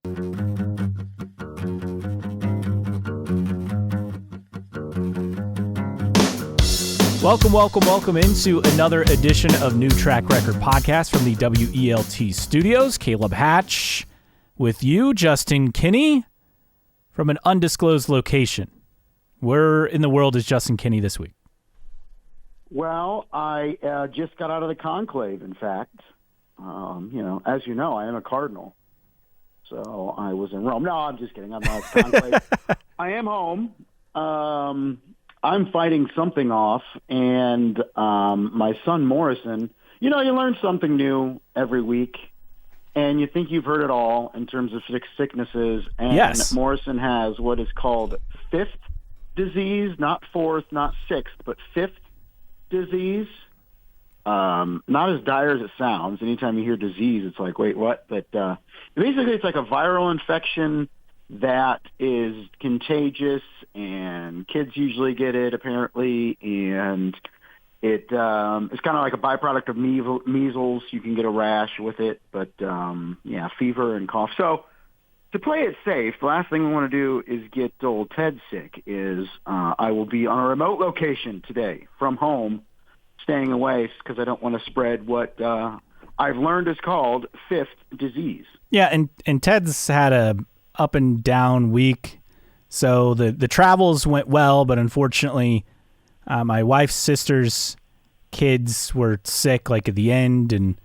Welcome into another edition of New Track Record Podcast from the WELT Studios. Caleb Hatch with you, Justin Kinney, from an undisclosed location. Where in the world is Justin Kinney this week? Well, I just got out of the conclave, in fact. As you know, I am a Cardinal. So I was in Rome. No, I'm just kidding. I'm not conclave. I am home. I'm fighting something off, and my son Morrison, you learn something new every week, and you think you've heard it all in terms of sicknesses, and yes. Morrison has what is called fifth disease, not fourth, not sixth, but fifth disease. Not as dire as it sounds. Anytime you hear disease, it's like, wait, what? But basically it's like a viral infection that is contagious, and kids usually get it, apparently, and it's kind of like a byproduct of measles. You can get a rash with it, but fever and cough. So to play it safe, the last thing we want to do is get old Ted sick. I will be on a remote location today from home, staying away because I don't want to spread what I've learned is called fifth disease. Yeah, and Ted's had a up and down week. So the travels went well, but unfortunately, my wife's sister's kids were sick like at the end, and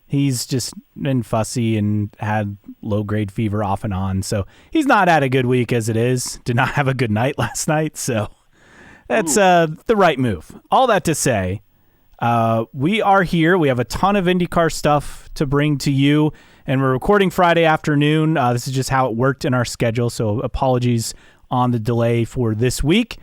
he's just been fussy and had low-grade fever off and on. So he's not had a good week as it is. Did not have a good night last night, so that's the right move. All that to say, we are here. We have a ton of IndyCar stuff to bring to you, and we're recording Friday afternoon. This is just how it worked in our schedule, so apologies on the delay for this week.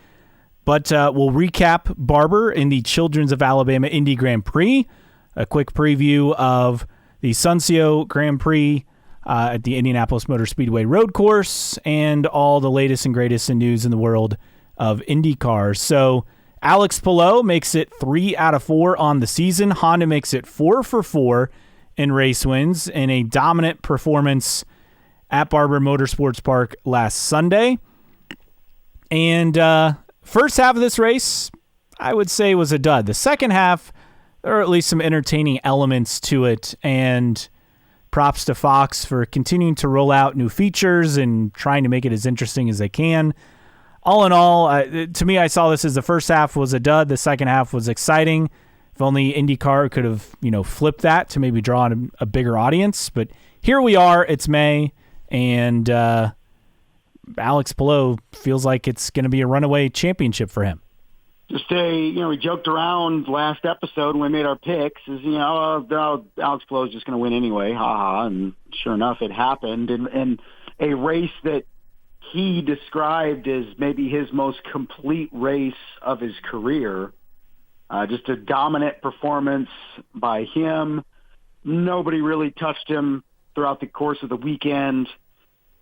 But we'll recap Barber in the Children's of Alabama Indy Grand Prix, a quick preview of the Sonsio Grand Prix at the Indianapolis Motor Speedway road course, and all the latest and greatest in news in the world of IndyCar. So Alex Palou makes it 3 out of 4 on the season. Honda makes it 4 for 4 in race wins in a dominant performance at Barber Motorsports Park last Sunday. And first half of this race, I would say, was a dud. The second half, there are at least some entertaining elements to it, and props to Fox for continuing to roll out new features and trying to make it as interesting as they can. All in all, to me, I saw this as the first half was a dud. The second half was exciting. If only IndyCar could have, flipped that to maybe draw in a bigger audience. But here we are. It's May, and Alex Palou feels like it's going to be a runaway championship for him. Just we joked around last episode when we made our picks. Alex Palou is just going to win anyway, haha. And sure enough, it happened. And a race that he described as maybe his most complete race of his career. Just a dominant performance by him. Nobody really touched him throughout the course of the weekend.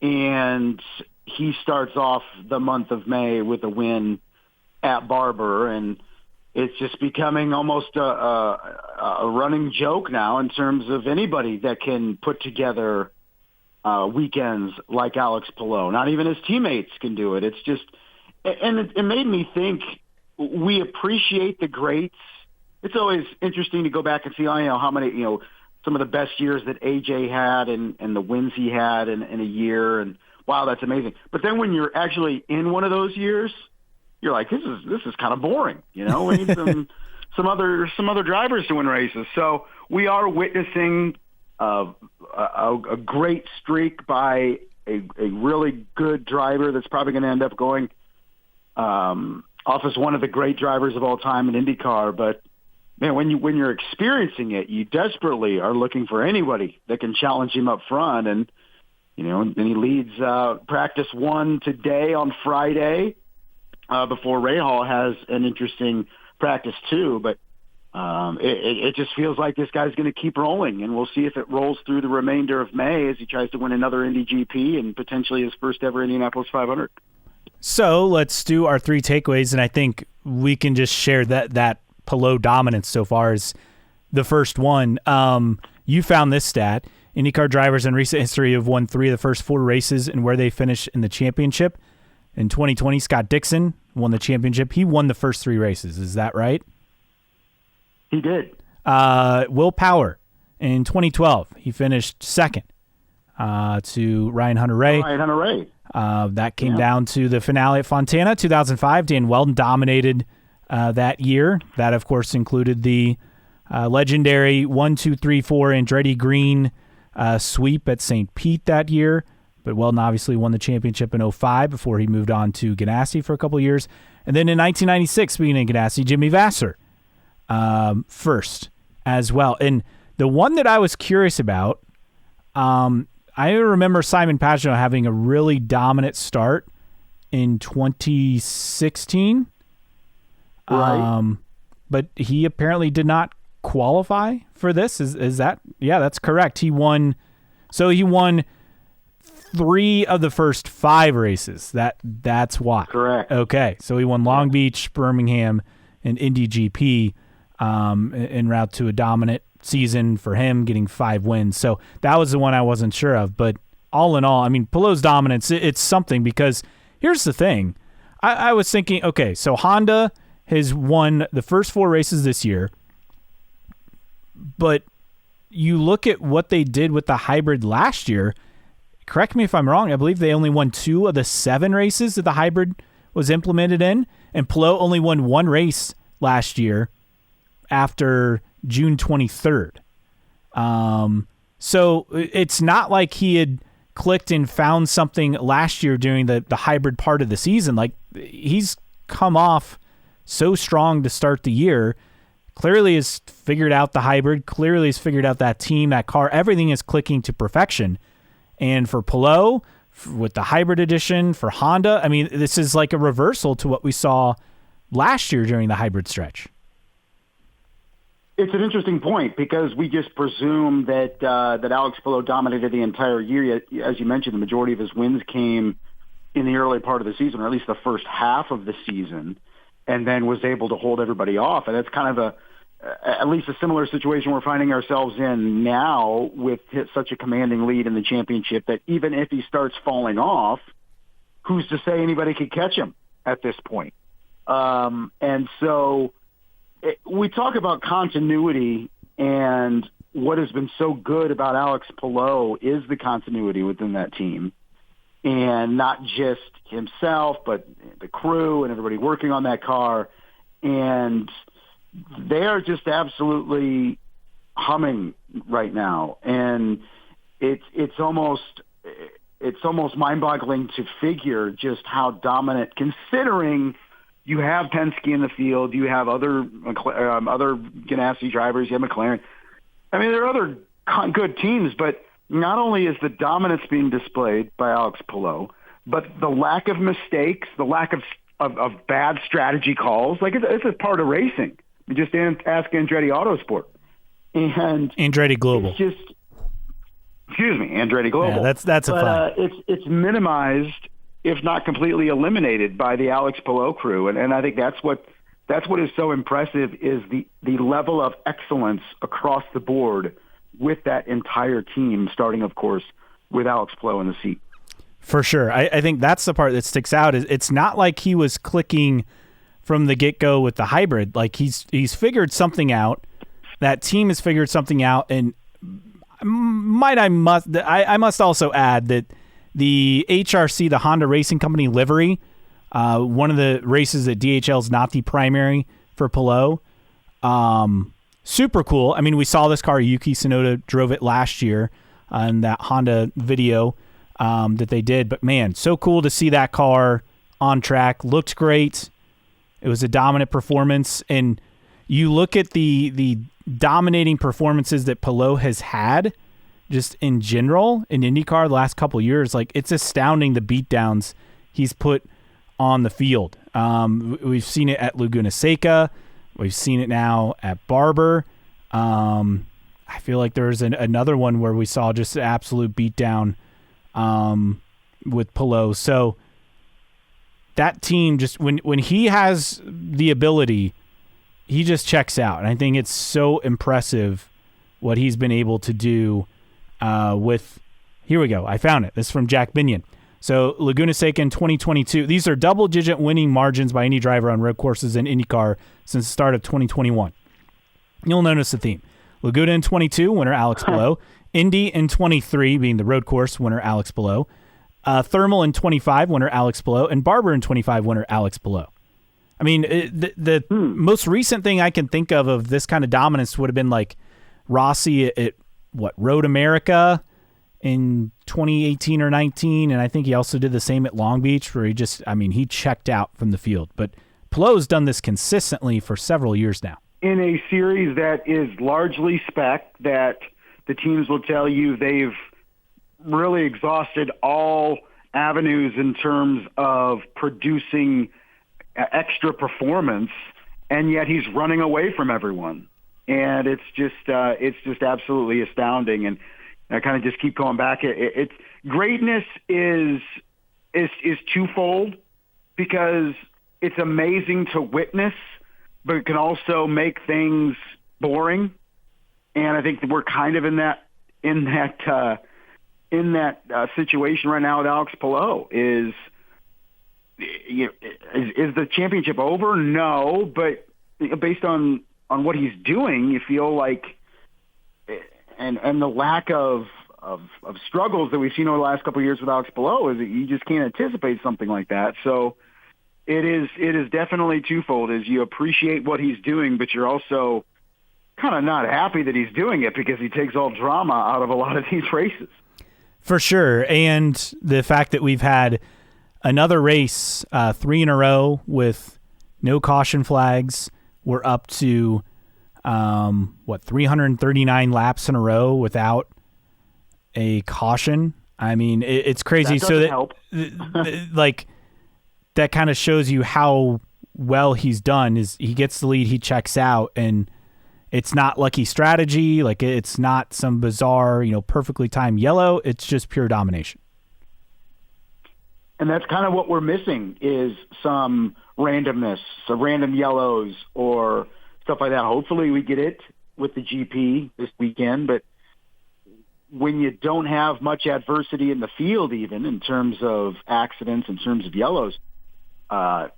And he starts off the month of May with a win at Barber. And it's just becoming almost a running joke now in terms of anybody that can put together weekends like Alex Palou. Not even his teammates can do it. It's just, and it made me think, we appreciate the greats. It's always interesting to go back and see, how many, some of the best years that AJ had and the wins he had in a year, and wow, that's amazing. But then when you're actually in one of those years, you're like, this is kind of boring. We need some other drivers to win races. So we are witnessing a great streak by a really good driver that's probably going to end up going off as one of the great drivers of all time in IndyCar. But man, when you're experiencing it, you desperately are looking for anybody that can challenge him up front. And and he leads practice 1 today on Friday before Rahal has an interesting practice 2. But it just feels like this guy's going to keep rolling, and we'll see if it rolls through the remainder of May as he tries to win another Indy GP and potentially his first ever Indianapolis 500. So let's do our 3 takeaways, and I think we can just share that Palou dominance so far as the first one. You found this stat. IndyCar drivers in recent history have won 3 of the first 4 races and where they finished in the championship. In 2020, Scott Dixon won the championship. He won the first 3 races. Is that right? He did. Will Power in 2012, he finished second to Ryan Hunter-Reay. That came down to the finale at Fontana. 2005, Dan Weldon dominated that year. That, of course, included the legendary 1-2-3-4 Andretti Green sweep at St. Pete that year. But Weldon obviously won the championship in 2005 before he moved on to Ganassi for a couple of years. And then in 1996, speaking of Ganassi, Jimmy Vasser first as well. And the one that I was curious about, I remember Simon Pagenaud having a really dominant start in 2016. Right. But he apparently did not qualify for this. Is that? Yeah, that's correct. He won 3 of the first 5 races. That's why. Correct. Okay, so he won Long Beach, Birmingham, and Indy GP en route to a dominant season for him, getting 5 wins. So that was the one I wasn't sure of. But all in all, I mean, Palou's dominance, it's something, because here's the thing. I was thinking, okay, so Honda has won the first 4 races this year, but you look at what they did with the hybrid last year. Correct me if I'm wrong. I believe they only won 2 of the 7 races that the hybrid was implemented in, and Palou only won 1 race last year after June 23rd. So it's not like he had clicked and found something last year during the hybrid part of the season. Like, he's come off so strong to start the year. Clearly has figured out the hybrid, clearly has figured out that team, that car. Everything is clicking to perfection. And for Palou, with the hybrid edition, for Honda, I mean, this is like a reversal to what we saw last year during the hybrid stretch. It's an interesting point, because we just presume that that Alex Palou dominated the entire year. As you mentioned, the majority of his wins came in the early part of the season, or at least the first half of the season, and then was able to hold everybody off. And it's kind of at least a similar situation we're finding ourselves in now, with such a commanding lead in the championship, that even if he starts falling off, who's to say anybody could catch him at this point? And so we talk about continuity, and what has been so good about Alex Palou is the continuity within that team, and not just himself, but the crew and everybody working on that car. And they are just absolutely humming right now. And it's almost mind-boggling to figure just how dominant, considering you have Penske in the field, you have other Ganassi drivers, you have McLaren. I mean, there are other good teams, but not only is the dominance being displayed by Alex Palou, but the lack of mistakes, the lack of bad strategy calls. Like, it's a part of racing. You just ask Andretti Autosport. And Andretti Global. It's just, excuse me, Andretti Global. Yeah, that's a fine. It's minimized, if not completely eliminated, by the Alex Palou crew. And I think that's what is so impressive, is the level of excellence across the board with that entire team, starting, of course, with Alex Palou in the seat. For sure. I think that's the part that sticks out. Is it's not like he was clicking from the get-go with the hybrid. Like, he's figured something out. That team has figured something out. And I must also add that the HRC, the Honda Racing Company livery, one of the races that DHL is not the primary for Palou, super cool. I mean, we saw this car. Yuki Tsunoda drove it last year on that Honda video that they did. But, man, so cool to see that car on track. Looked great. It was a dominant performance. And you look at the dominating performances that Palou has had just in general in IndyCar the last couple of years. Like, it's astounding the beatdowns he's put on the field. We've seen it at Laguna Seca. We've seen it now at Barber. I feel like there was another one where we saw just an absolute beatdown with Palou. So that team, just when he has the ability, he just checks out. And I think it's so impressive what he's been able to do here we go. I found it. This is from Jack Binion. So Laguna Seca in 2022. These are double-digit winning margins by any driver on road courses in IndyCar since the start of 2021. You'll notice the theme. Laguna in 22, winner Alex Palou. Indy in 23, being the road course, winner Alex Palou. Thermal in 25, winner Alex Palou. And Barber in 25, winner Alex Palou. I mean, the most recent thing I can think of this kind of dominance would have been like Rossi at Road America in 2018 or 19, and I think he also did the same at Long Beach, where he checked out from the field. But Palou's done this consistently for several years now. In a series that is largely spec, that the teams will tell you they've really exhausted all avenues in terms of producing extra performance, and yet he's running away from everyone. And it's just absolutely astounding. And I kind of just keep going back. It's greatness is twofold, because it's amazing to witness, but it can also make things boring. And I think we're kind of in that situation right now with Alex Palou. Is the championship over? No, but based on what he's doing, you feel like, and the lack of struggles that we've seen over the last couple of years with Alex Palou, is that you just can't anticipate something like that. So it is definitely twofold. Is you appreciate what he's doing, but you're also kind of not happy that he's doing it, because he takes all drama out of a lot of these races. For sure. And the fact that we've had another race, 3 in a row with no caution flags. We're up to 339 laps in a row without a caution. I mean, it's crazy. That doesn't help. Like, that kind of shows you how well he's done. Is he gets the lead, he checks out, and it's not lucky strategy. Like, it's not some bizarre, perfectly timed yellow. It's just pure domination. And that's kind of what we're missing, is some randomness, some random yellows or stuff like that. Hopefully we get it with the GP this weekend, but when you don't have much adversity in the field, even in terms of accidents, in terms of yellows,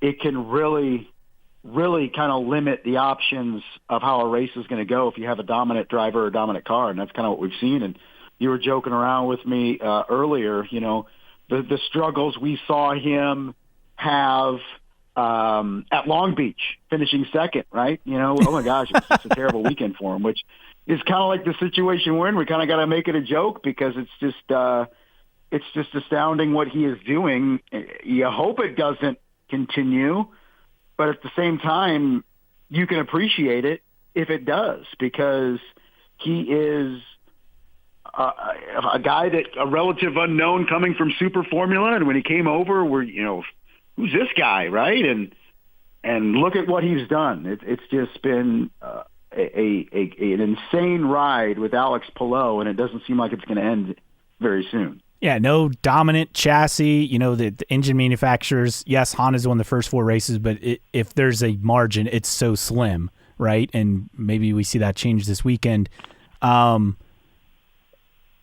it can really kind of limit the options of how a race is going to go if you have a dominant driver or a dominant car. And that's kind of what we've seen. And you were joking around with me earlier, the struggles we saw him have at Long Beach, finishing second, right? Oh my gosh, it was just a terrible weekend for him, which is kind of like the situation we're in. We kind of got to make it a joke, because it's just astounding what he is doing. You hope it doesn't continue, but at the same time, you can appreciate it if it does, because he is a guy that a relative unknown coming from Super Formula, and when he came over, who's this guy, right? And look at what he's done. It's just been an insane ride with Alex Palou, and it doesn't seem like it's going to end very soon. Yeah, no dominant chassis. The engine manufacturers, yes, Honda's won the first 4 races, but if there's a margin, it's so slim, right? And maybe we see that change this weekend.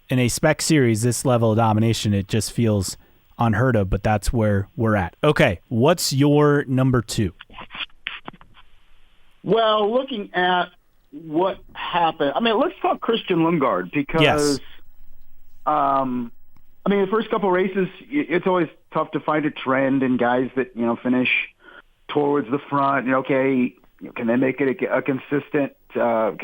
In a spec series, this level of domination, it just feels unheard of, but that's where we're at. Okay, what's your number 2? Well, looking at what happened, let's talk Christian Lundgaard, because yes. The first couple of races, it's always tough to find a trend in guys that, finish towards the front. Can they make it a consistent run?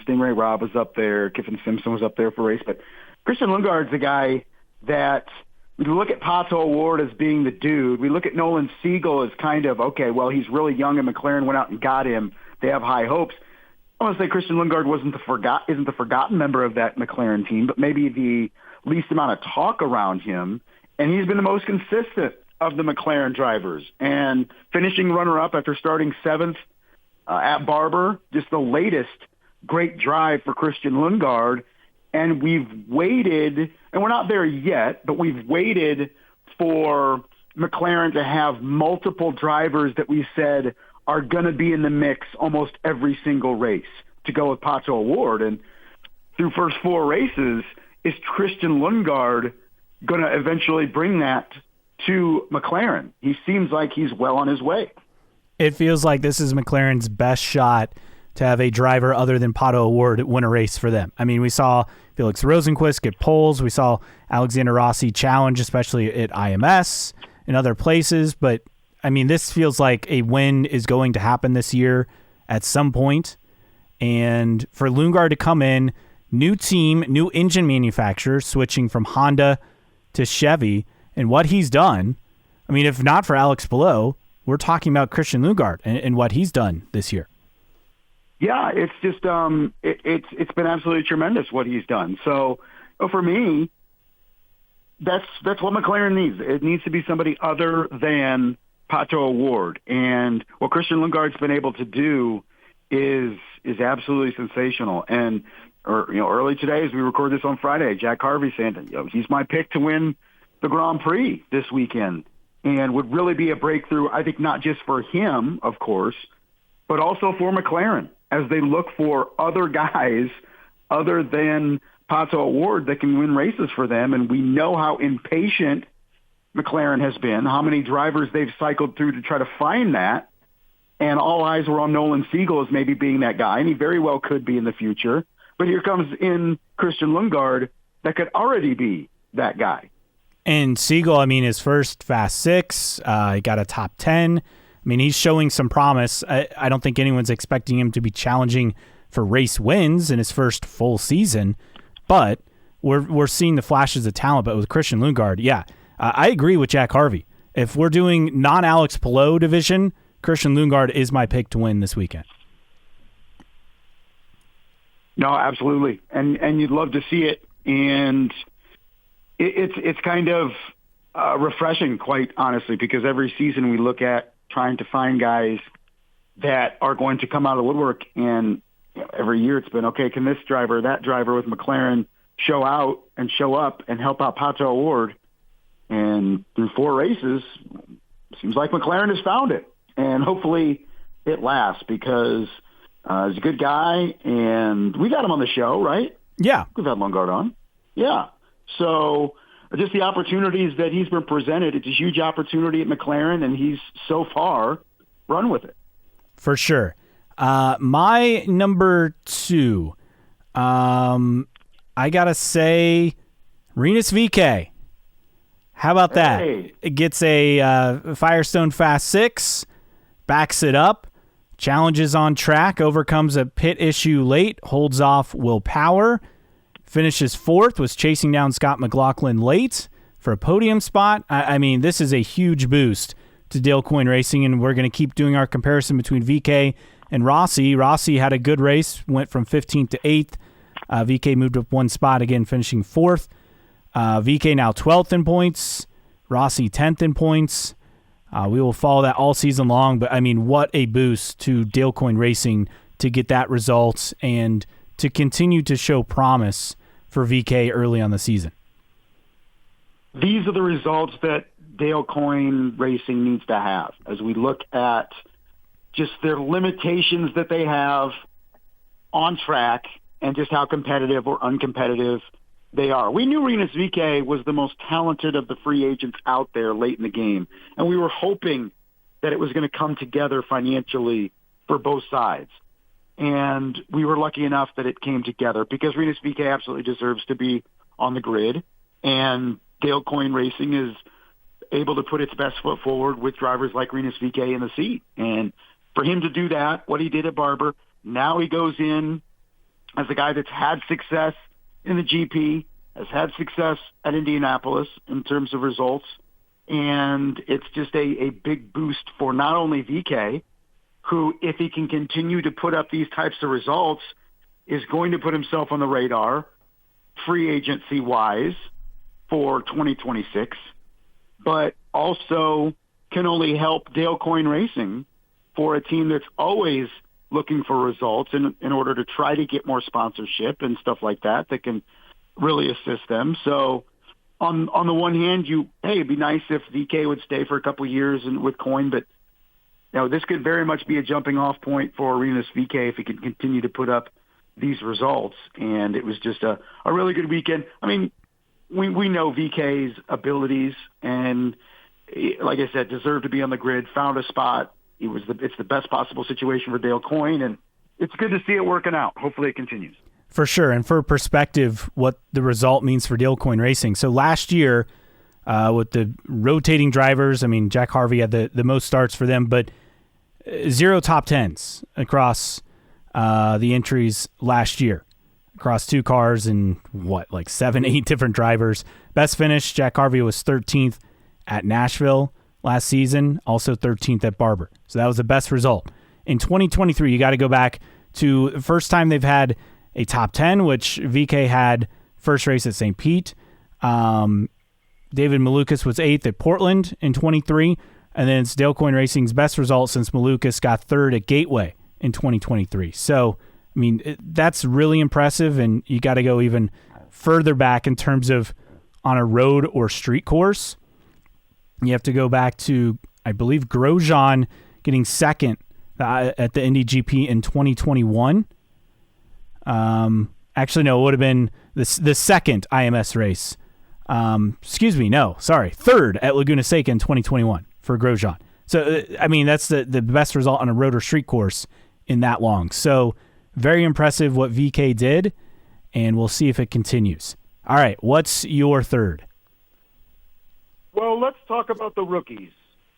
Stingray Robb was up there. Kiffin Simpson was up there for a race. But Christian Lundgaard's a guy that we look at Pato O'Ward as being the dude. We look at Nolan Siegel as kind of, okay, well, he's really young and McLaren went out and got him. They have high hopes. I want to say Christian Lundgaard isn't the forgotten member of that McLaren team, but maybe the least amount of talk around him. And he's been the most consistent of the McLaren drivers, and finishing runner-up after starting 7th at Barber, just the latest great drive for Christian Lundgaard. And we've waited, and we're not there yet, but we've waited for McLaren to have multiple drivers that we said are going to be in the mix almost every single race to go with Pato O'Ward. And through first 4 races, is Christian Lundgaard going to eventually bring that to McLaren? He seems like he's well on his way. It feels like this is McLaren's best shot to have a driver other than Pato O'Ward win a race for them. I mean, we saw Felix Rosenqvist get poles. We saw Alexander Rossi challenge, especially at IMS and other places. But, I mean, this feels like a win is going to happen this year at some point. And for Lundgaard to come in, new team, new engine manufacturer, switching from Honda to Chevy, and what he's done, I mean, if not for Alex Palou, we're talking about Christian Lundgaard and what he's done this year. Yeah, it's just it's been absolutely tremendous what he's done. So for me, that's what McLaren needs. It needs to be somebody other than Pato O'Ward, and what Christian Lundgaard's been able to do is absolutely sensational. And early today, as we record this on Friday, Jack Harvey saying he's my pick to win the Grand Prix this weekend, and would really be a breakthrough, I think, not just for him, of course, but also for McLaren as they look for other guys other than Pato O'Ward that can win races for them. And we know how impatient McLaren has been, how many drivers they've cycled through to try to find that. And all eyes were on Nolan Siegel as maybe being that guy, and he very well could be in the future. But here comes in Christian Lundgaard that could already be that guy. And Siegel, I mean, his first Fast 6, he got a top 10. I mean, he's showing some promise. I don't think anyone's expecting him to be challenging for race wins in his first full season, but we're seeing the flashes of talent. But with Christian Lundgaard, yeah, I agree with Jack Harvey. If we're doing non-Alex Palou division, Christian Lundgaard is my pick to win this weekend. No, absolutely, and you'd love to see it, and it's kind of refreshing, quite honestly, because every season we look at trying to find guys that are going to come out of the woodwork, and every year it's been, okay, can this driver, that driver with McLaren show out and show up and help out Pato O'Ward? And through 4 races, seems like McLaren has found it. And hopefully it lasts because he's a good guy, and we got him on the show, right? Yeah. We've had Lundgaard on. Yeah. So just the opportunities that he's been presented, it's a huge opportunity at McLaren, and he's so far run with it. For sure. My number 2, I got to say Rinus VeeKay. How about that? Hey. It gets a Firestone Fast 6, backs it up, challenges on track, overcomes a pit issue late, holds off Will Power, finishes 4th, was chasing down Scott McLaughlin late for a podium spot. I mean, this is a huge boost to Dale Coyne Racing, and we're going to keep doing our comparison between VeeKay and Rossi. Rossi had a good race, went from 15th to 8th. VeeKay moved up 1 spot, again finishing 4th. VeeKay now 12th in points, Rossi 10th in points. We will follow that all season long, but I mean, what a boost to Dale Coyne Racing to get that result and to continue to show promise for VeeKay early on the season. These are the results that Dale Coyne Racing needs to have as we look at just their limitations that they have on track and just how competitive or uncompetitive they are. We knew Rinus VeeKay was the most talented of the free agents out there late in the game, and we were hoping that it was going to come together financially for both sides. And we were lucky enough that it came together because Rinus VeeKay absolutely deserves to be on the grid, and Dale Coyne Racing is able to put its best foot forward with drivers like Rinus VeeKay in the seat. And for him to do that, what he did at Barber, now he goes in as a guy that's had success in the GP, has had success at Indianapolis in terms of results, and it's just a big boost for not only VeeKay, who, if he can continue to put up these types of results, is going to put himself on the radar free agency-wise for 2026, but also can only help Dale Coyne Racing for a team that's always looking for results in order to try to get more sponsorship and stuff like that can really assist them. So on the one hand, it'd be nice if VeeKay would stay for a couple of years and with Coyne, but this could very much be a jumping off point for Rinus VeeKay if he can continue to put up these results. And it was just a really good weekend. I mean, we know VK's abilities, and like I said, deserved to be on the grid, found a spot. It's the best possible situation for Dale Coyne, and it's good to see it working out. Hopefully it continues. For sure. And for perspective, what the result means for Dale Coyne Racing. So last year, with the rotating drivers, I mean, Jack Harvey had the most starts for them, but 0 top 10s across the entries last year, across 2 cars and 7, 8 different drivers. Best finish, Jack Harvey was 13th at Nashville last season, also 13th at Barber. So that was the best result. In 2023, you got to go back to the first time they've had a top 10, which VK had first race at St. Pete. David Malukas was 8th at Portland in 23, and then it's Dale Coyne Racing's best result since Malukas got 3rd at Gateway in 2023. So, I mean, that's really impressive, and you got to go even further back in terms of on a road or street course. You have to go back to, I believe, Grosjean getting 2nd at the Indy GP in 2021. Actually, no, it would have been the second IMS race. 3rd at Laguna Seca in 2021 for Grosjean. So, I mean, that's the best result on a road or street course in that long. So, very impressive what VK did, and we'll see if it continues. All right, what's your third? Well, let's talk about the rookies,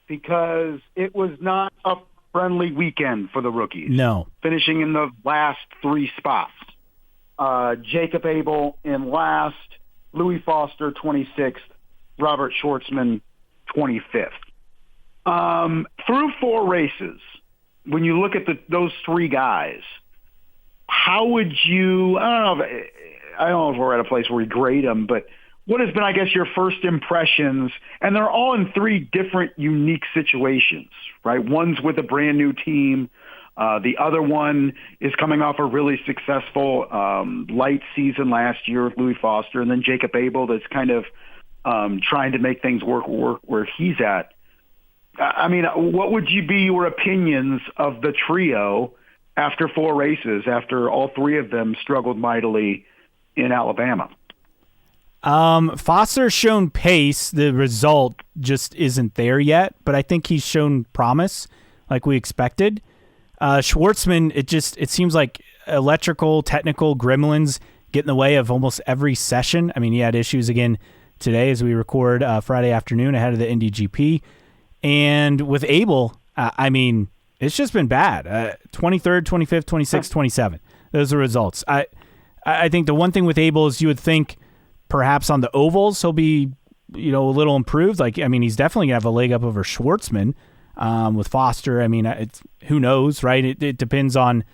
because it was not a friendly weekend for the rookies. No. Finishing in the last 3 spots. Jacob Abel in last, Louis Foster 26th, Robert Schwartzman 25th. Through 4 races, when you look at those 3 guys, how would you, I don't know if we're at a place where we grade them, but what has been, I guess, your first impressions? And they're all in 3 different unique situations, right? One's with a brand new team. The other one is coming off a really successful light season last year with Louis Foster, and then Jacob Abel that's kind of trying to make things work where he's at. I mean, what would be your opinions of the trio after 4 races, after all 3 of them struggled mightily in Alabama? Foster's shown pace. The result just isn't there yet, but I think he's shown promise like we expected. Schwartzman, it seems like electrical, technical gremlins get in the way of almost every session. I mean, he had issues again today as we record Friday afternoon ahead of the Indy GP. And with Abel, I mean, it's just been bad. 23rd, 25th, 26th, 27th. Those are results. I think the one thing with Abel is you would think perhaps on the ovals he'll be, a little improved. He's definitely gonna have a leg up over Schwartzman. With Foster, I mean, who knows, right? It depends on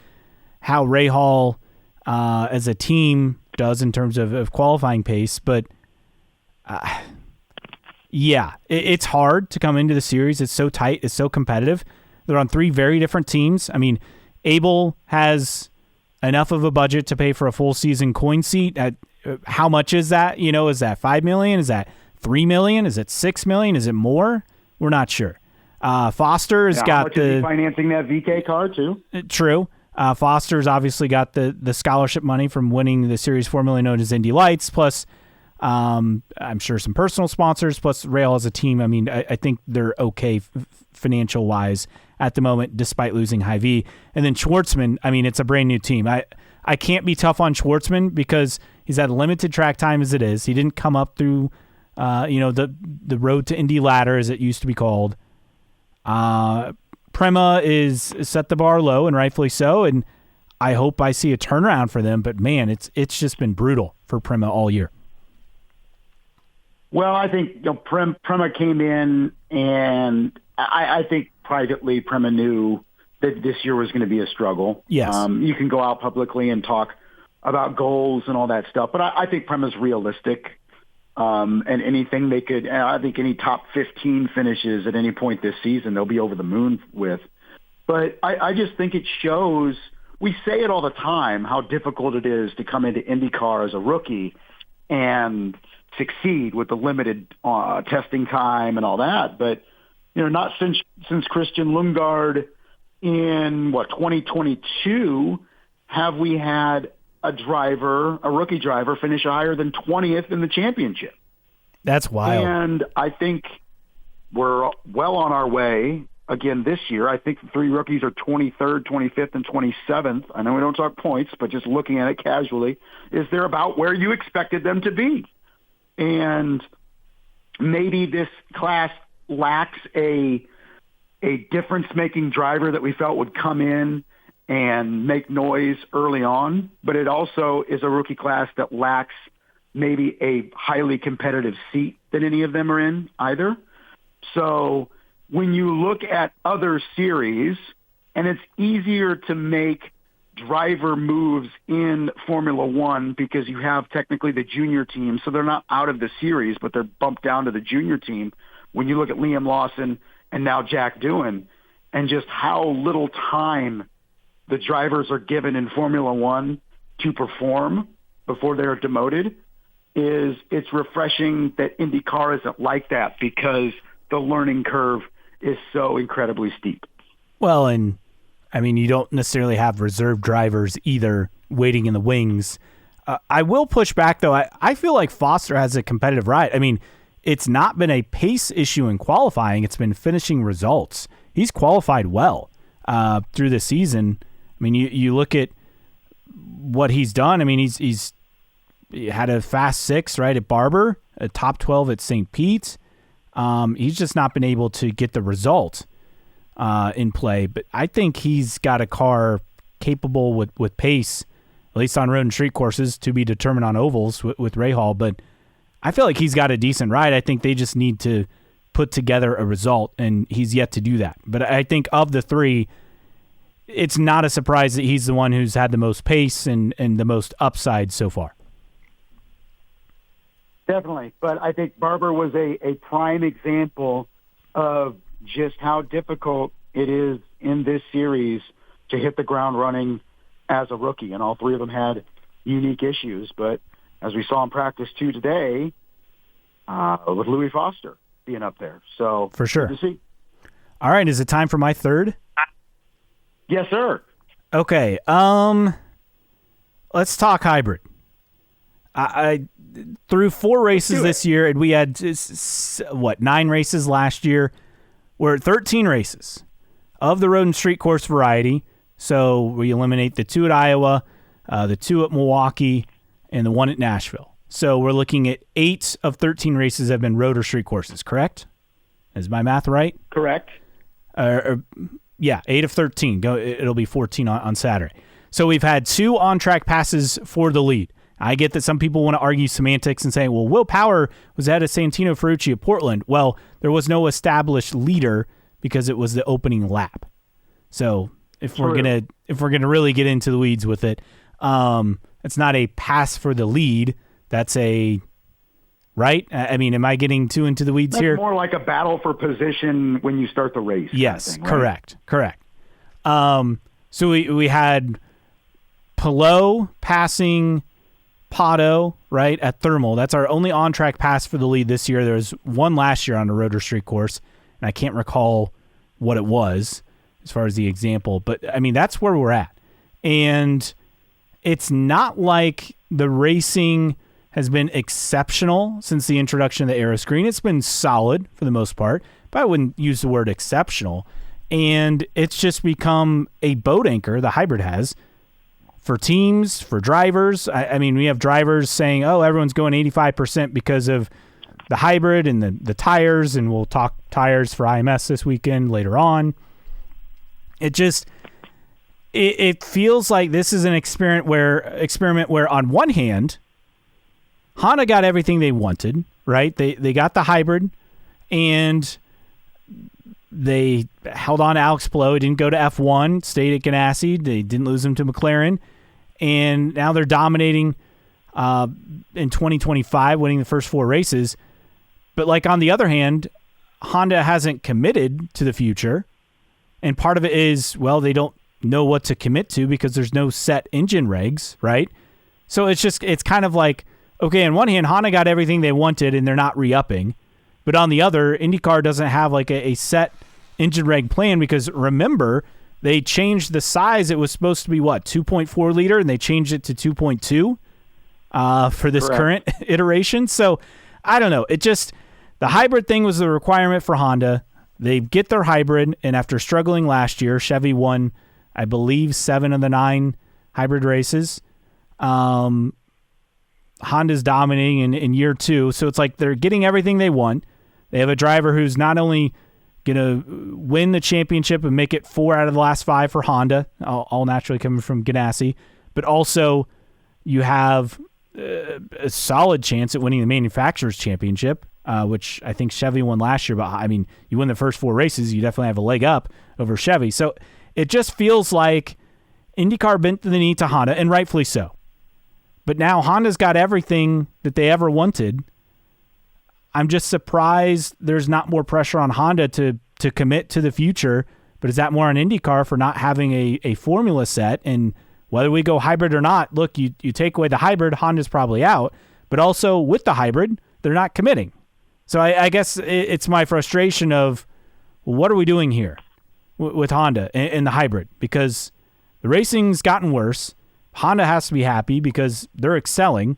how Ray Hall as a team does in terms of qualifying pace. But it's hard to come into the series. It's so tight. It's so competitive. They're on 3 very different teams. I mean, Abel has enough of a budget to pay for a full season coin seat. How much is that? Is that $5 million? Is that $3 million? Is it $6 million? Is it more? We're not sure. Foster has got is he financing that VK car too. True. Foster's obviously got the scholarship money from winning the Series 4 million known as Indy Lights, plus I'm sure some personal sponsors, plus Rail as a team. I mean, I think they're okay financial wise at the moment, despite losing Hy-Vee. And then Schwartzman, I mean, it's a brand new team. I can't be tough on Schwartzman because he's had limited track time as it is. He didn't come up through, the road to Indy ladder, as it used to be called. Prema is set the bar low, and rightfully so, and I hope I see a turnaround for them, but man, it's just been brutal for Prema all year. Well, I think Prema came in, and I think privately Prema knew that this year was going to be a struggle. Yes. You can go out publicly and talk about goals and all that stuff, but I think Prema's realistic. And anything they could, I think any top 15 finishes at any point this season, they'll be over the moon with. But I just think it shows, we say it all the time, how difficult it is to come into IndyCar as a rookie and succeed with the limited testing time and all that. But, not since Christian Lundgaard in 2022 have we had a rookie driver, finish higher than 20th in the championship. That's wild. And I think we're well on our way again this year. I think the three rookies are 23rd, 25th, and 27th. I know we don't talk points, but just looking at it casually, is they're about where you expected them to be. And maybe this class lacks a difference-making driver that we felt would come in and make noise early on, but it also is a rookie class that lacks maybe a highly competitive seat that any of them are in either. So when you look at other series, and it's easier to make driver moves in Formula One because you have technically the junior team, so they're not out of the series, but they're bumped down to the junior team. When you look at Liam Lawson and now Jack Doohan, and just how little time the drivers are given in Formula One to perform before they're demoted, it's refreshing that IndyCar isn't like that, because the learning curve is so incredibly steep. Well, and I mean, you don't necessarily have reserve drivers either waiting in the wings. I will push back, though. I feel like Foster has a competitive ride. I mean, it's not been a pace issue in qualifying. It's been finishing results. He's qualified well through the season. I mean, you look at what he's done. I mean, he's had a fast 6, right, at Barber, a top 12 at St. Pete's. He's just not been able to get the result in play. But I think he's got a car capable with pace, at least on road and street courses, to be determined on ovals with Rahal. But I feel like he's got a decent ride. I think they just need to put together a result, and he's yet to do that. But I think of the three, it's not a surprise that he's the one who's had the most pace and the most upside so far. Definitely. But I think Barber was a prime example of just how difficult it is in this series to hit the ground running as a rookie. And all three of them had unique issues. But as we saw in practice 2 today, with Louis Foster being up there. So for sure. Good to see. All right. Is it time for my third? Yes, sir. Okay. Let's talk hybrid. I through 4 races this year, and we had 9 races last year. We're at 13 races of the road and street course variety. So we eliminate the 2 at Iowa, the 2 at Milwaukee, and the 1 at Nashville. So we're looking at 8 of 13 races have been road or street courses, correct? Is my math right? Correct. Yeah, 8 of 13. It'll be 14 on Saturday. So we've had 2 on-track passes for the lead. I get that some people want to argue semantics and say, well, Will Power was ahead of Santino Ferrucci at Portland. Well, there was no established leader because it was the opening lap. So if we're gonna really get into the weeds with it, it's not a pass for the lead. That's a right. I mean, am I getting too into the weeds here? That's more like a battle for position when you start the race. Yes, kind of thing, right? correct. So we had Palou passing Pato, right, at Thermal. That's our only on-track pass for the lead this year. There was 1 last year on the road or street course, and I can't recall what it was as far as the example. But, I mean, that's where we're at. And it's not like the racing has been exceptional since the introduction of the aero screen. It's been solid for the most part, but I wouldn't use the word exceptional. And it's just become a boat anchor, the hybrid has, for teams, for drivers. I mean, we have drivers saying, oh, everyone's going 85% because of the hybrid and the tires, and we'll talk tires for IMS this weekend later on. It feels like this is an experiment where on one hand, Honda got everything they wanted, right? They got the hybrid, and they held on to Alex Palou. He didn't go to F1, stayed at Ganassi. They didn't lose him to McLaren. And now they're dominating in 2025, winning the first 4 races. But like on the other hand, Honda hasn't committed to the future. And part of it is, well, they don't know what to commit to because there's no set engine regs, right? So it's kind of like, okay, on one hand, Honda got everything they wanted and they're not re-upping. But on the other, IndyCar doesn't have like a set engine reg plan because remember, They changed the size. It was supposed to be, 2.4 liter, and they changed it to 2.2 for this current iteration. So, I don't know. The hybrid thing was the requirement for Honda. They get their hybrid, and after struggling last year, Chevy won, I believe, 7 of the 9 hybrid races. Honda's dominating in year 2, so it's like they're getting everything they want. They have a driver who's not only going to win the championship and make it 4 out of the last 5 for Honda, all naturally coming from Ganassi, but also you have a solid chance at winning the manufacturer's championship, which I think Chevy won last year. But I mean, you win the first 4 races, you definitely have a leg up over Chevy. So it just feels like IndyCar bent the knee to Honda, and rightfully so. But now Honda's got everything that they ever wanted. I'm just surprised there's not more pressure on Honda to commit to the future. But is that more on IndyCar for not having a formula set? And whether we go hybrid or not, look, you take away the hybrid, Honda's probably out. But also with the hybrid, they're not committing. So I guess it's my frustration of, what are we doing here with Honda and the hybrid? Because the racing's gotten worse. Honda has to be happy because they're excelling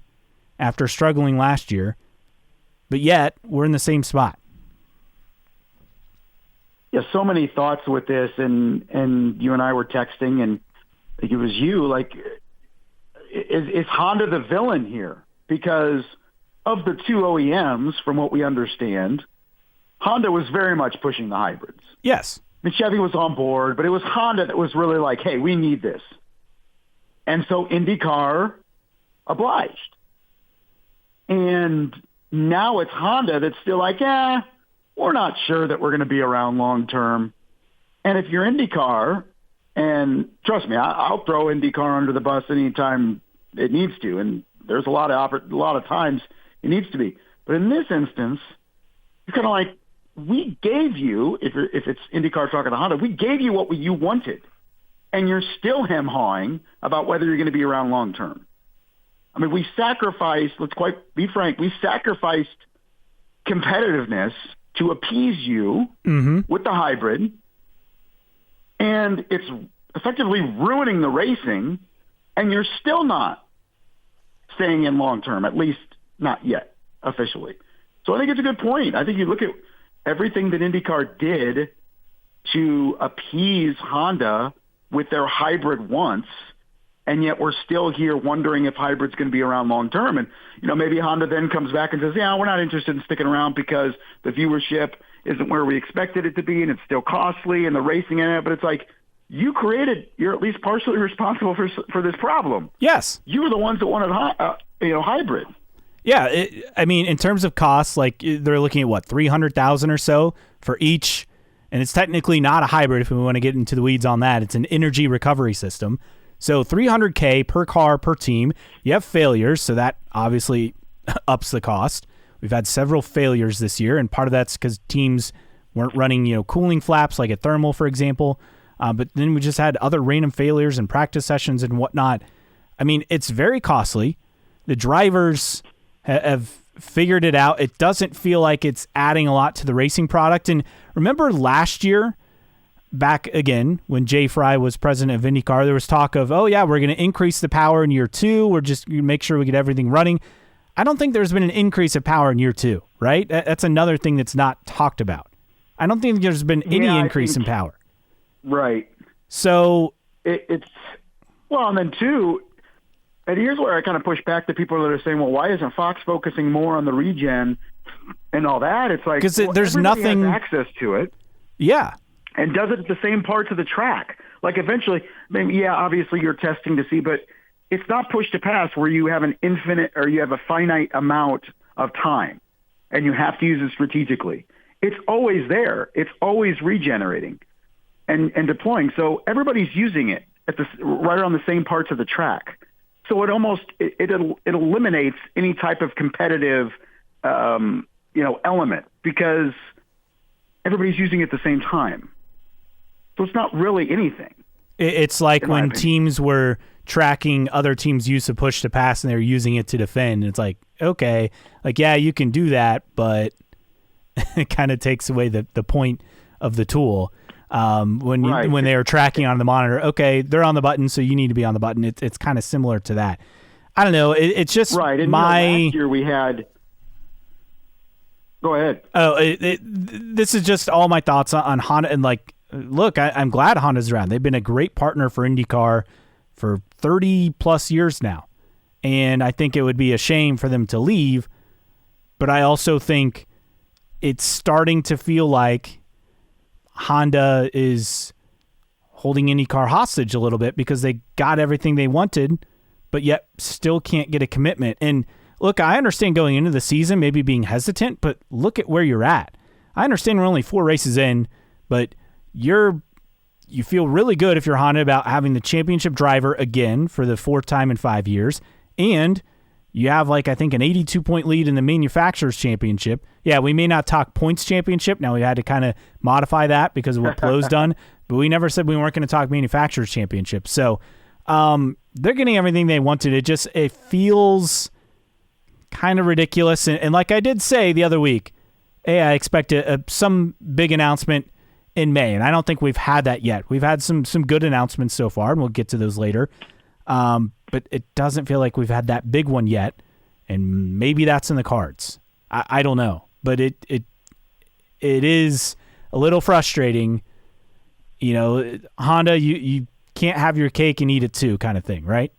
after struggling last year. But yet, we're in the same spot. Yeah, so many thoughts with this, and you and I were texting, and I think it was you, like, is Honda the villain here? Because of the 2 OEMs, from what we understand, Honda was very much pushing the hybrids. Yes. And Chevy was on board, but it was Honda that was really like, hey, we need this. And so IndyCar obliged. And now it's Honda that's still like, we're not sure that we're going to be around long term. And if you're IndyCar, and trust me, I'll throw IndyCar under the bus anytime it needs to, and there's a lot of times it needs to be. But in this instance, it's kind of like, we gave you, if it's IndyCar talking to Honda, we gave you what you wanted, and you're still hem-hawing about whether you're going to be around long term. I mean, we sacrificed, let's quite be frank, we sacrificed competitiveness to appease you with the hybrid, and it's effectively ruining the racing, and you're still not staying in long term, at least not yet, officially. So I think it's a good point. I think you look at everything that IndyCar did to appease Honda with their hybrid wants, and yet we're still here wondering if hybrid's going to be around long term. And, maybe Honda then comes back and says, we're not interested in sticking around because the viewership isn't where we expected it to be, and it's still costly, and the racing in it. But it's like, you're at least partially responsible for this problem. Yes. You were the ones that wanted hybrid. Yeah, in terms of costs, like, they're looking at $300,000 or so for each, and it's technically not a hybrid if we want to get into the weeds on that. It's an energy recovery system. So $300K per car per team. You have failures, so that obviously ups the cost. We've had several failures this year, and part of that's because teams weren't running, cooling flaps like at thermal, for example. But then we just had other random failures in practice sessions and whatnot. I mean, it's very costly. The drivers have figured it out. It doesn't feel like it's adding a lot to the racing product. And remember last year, back again, when Jay Fry was president of IndyCar, there was talk of, we're going to increase the power in year 2. We're just going to make sure we get everything running. I don't think there's been an increase of power in year 2, right? That's another thing that's not talked about. I don't think there's been any increase in power. Right. So it's well, and then 2, and here's where I kind of push back to people that are saying, well, why isn't Fox focusing more on the regen and all that? It's like, because there's nothing has access to it. Yeah. And does it at the same parts of the track. Like eventually, obviously you're testing to see, but it's not push to pass where you have an infinite or you have a finite amount of time and you have to use it strategically. It's always there. It's always regenerating and deploying. So everybody's using it at right around the same parts of the track. So it eliminates any type of competitive, element because everybody's using it at the same time. So it's not really anything. It's like when teams were tracking other teams' use of push to pass and they were using it to defend. And it's like, okay, you can do that, but it kind of takes away the point of the tool. when they were tracking on the monitor. Okay, they're on the button, so you need to be on the button. It's kind of similar to that. I don't know. It's just right. And last year we had. Go ahead. Oh, this is just all my thoughts on Honda. And like, look, I'm glad Honda's around. They've been a great partner for IndyCar for 30 plus years now. And I think it would be a shame for them to leave. But I also think it's starting to feel like Honda is holding IndyCar hostage a little bit because they got everything they wanted, but yet still can't get a commitment. And look, I understand going into the season, maybe being hesitant, but look at where you're at. I understand we're only 4 races in, but you feel really good if you're Honda about having the championship driver again for the 4th time in 5 years. And you have, like, I think an 82-point lead in the Manufacturers' Championship. Yeah, we may not talk points championship. Now, we had to kind of modify that because of what Palou's done. But we never said we weren't going to talk Manufacturers' Championship. So they're getting everything they wanted. It feels kind of ridiculous. And like I did say the other week, hey, I expect some big announcement in May. And I don't think we've had that yet. We've had some good announcements so far, and we'll get to those later. But it doesn't feel like we've had that big one yet, and maybe that's in the cards. I don't know, but it is a little frustrating. You know, Honda, you can't have your cake and eat it too, kind of thing, right?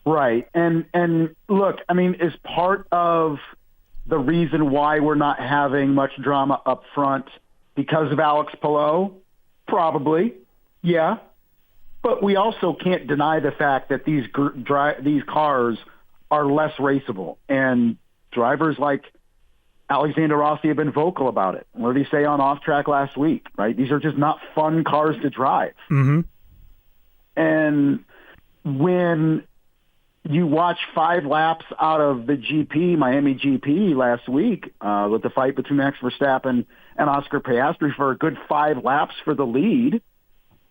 Right, and look, I mean, is part of the reason why we're not having much drama up front because of Alex Palou? Probably, yeah. But we also can't deny the fact that these cars are less raceable. And drivers like Alexander Rossi have been vocal about it. What did he say on Off Track last week, right? These are just not fun cars to drive. Mm-hmm. And when you watch 5 laps out of the GP, Miami GP last week, with the fight between Max Verstappen and Oscar Piastri for a good 5 laps for the lead,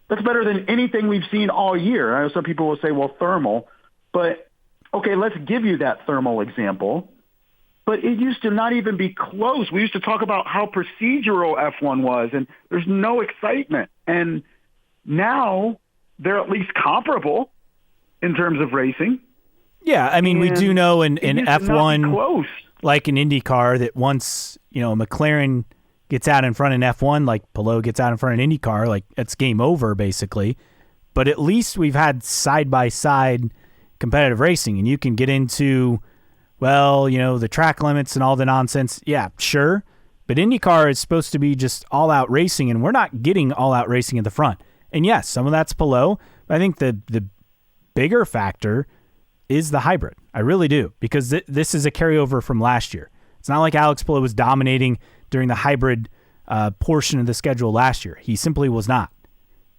that's better than anything we've seen all year. I know some people will say, well, thermal. But, okay, let's give you that thermal example. But it used to not even be close. We used to talk about how procedural F1 was, and there's no excitement. And now they're at least comparable in terms of racing. Yeah, I mean, we do know in F1, close. Like an IndyCar, that once, McLaren gets out in front in F1, like Palou gets out in front in IndyCar, like it's game over basically. But at least we've had side-by-side competitive racing, and you can get into, the track limits and all the nonsense. Yeah, sure. But IndyCar is supposed to be just all-out racing, and we're not getting all-out racing at the front. And yes, some of that's Palou, but I think the bigger factor is the hybrid. I really do, because this is a carryover from last year. It's not like Alex Palou was dominating during the hybrid portion of the schedule last year. He simply was not.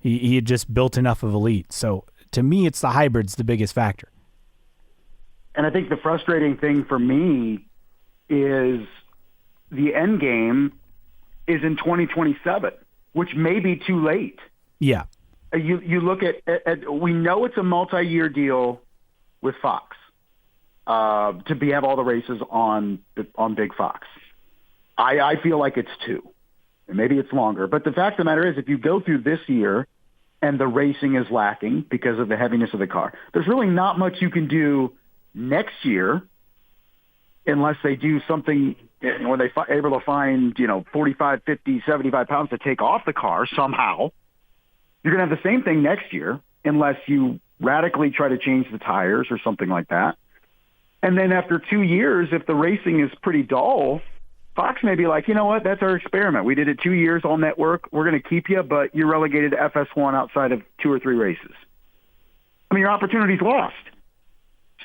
He had just built enough of a lead. So to me, it's the hybrid's the biggest factor. And I think the frustrating thing for me is the end game is in 2027, which may be too late. Yeah. You look at we know it's a multi-year deal with Fox to have all the races on Big Fox. I feel like it's 2. And maybe it's longer. But the fact of the matter is, if you go through this year and the racing is lacking because of the heaviness of the car, there's really not much you can do next year unless they do something where they're able to find, 45, 50, 75 pounds to take off the car somehow. You're going to have the same thing next year unless you radically try to change the tires or something like that. And then after 2 years, if the racing is pretty dull, Fox may be like, you know what, that's our experiment. We did it 2 years all network. We're going to keep you, but you're relegated to FS1 outside of 2 or 3 races. I mean, your opportunity's lost.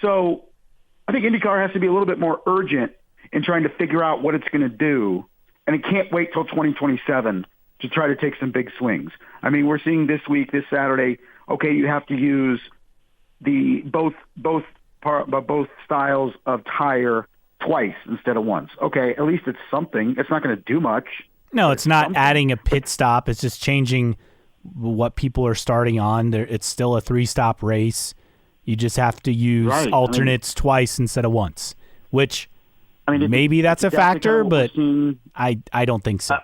So I think IndyCar has to be a little bit more urgent in trying to figure out what it's going to do, and it can't wait till 2027 to try to take some big swings. I mean, we're seeing this Saturday, okay, you have to use both styles of tire twice instead of once. Okay, at least it's something. It's not going to do much. No, it's not adding a pit stop. It's just changing what people are starting on. It's still a 3-stop race. You just have to use alternates twice instead of once, which maybe that's a factor, but I don't think so.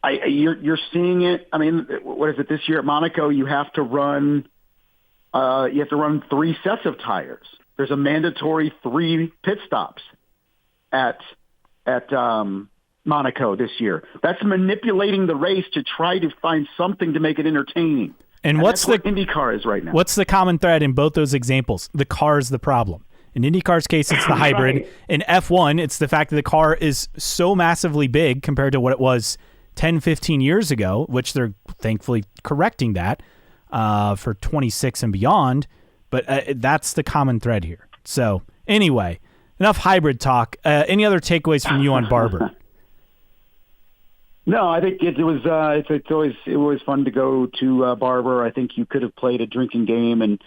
You're seeing it. I mean, what is it this year at Monaco? You have to run 3 sets of tires. There's a mandatory 3 pit stops at Monaco this year. That's manipulating the race to try to find something to make it entertaining. And what's that's what IndyCar is right now? What's the common thread in both those examples? The car is the problem. In IndyCar's case, it's the hybrid. Right. In F1, it's the fact that the car is so massively big compared to what it was 10, 15 years ago, which they're thankfully correcting that for 26 and beyond. But that's the common thread here. So anyway, enough hybrid talk. Any other takeaways from you on Barber? No, I think it was always fun to go to Barber. I think you could have played a drinking game and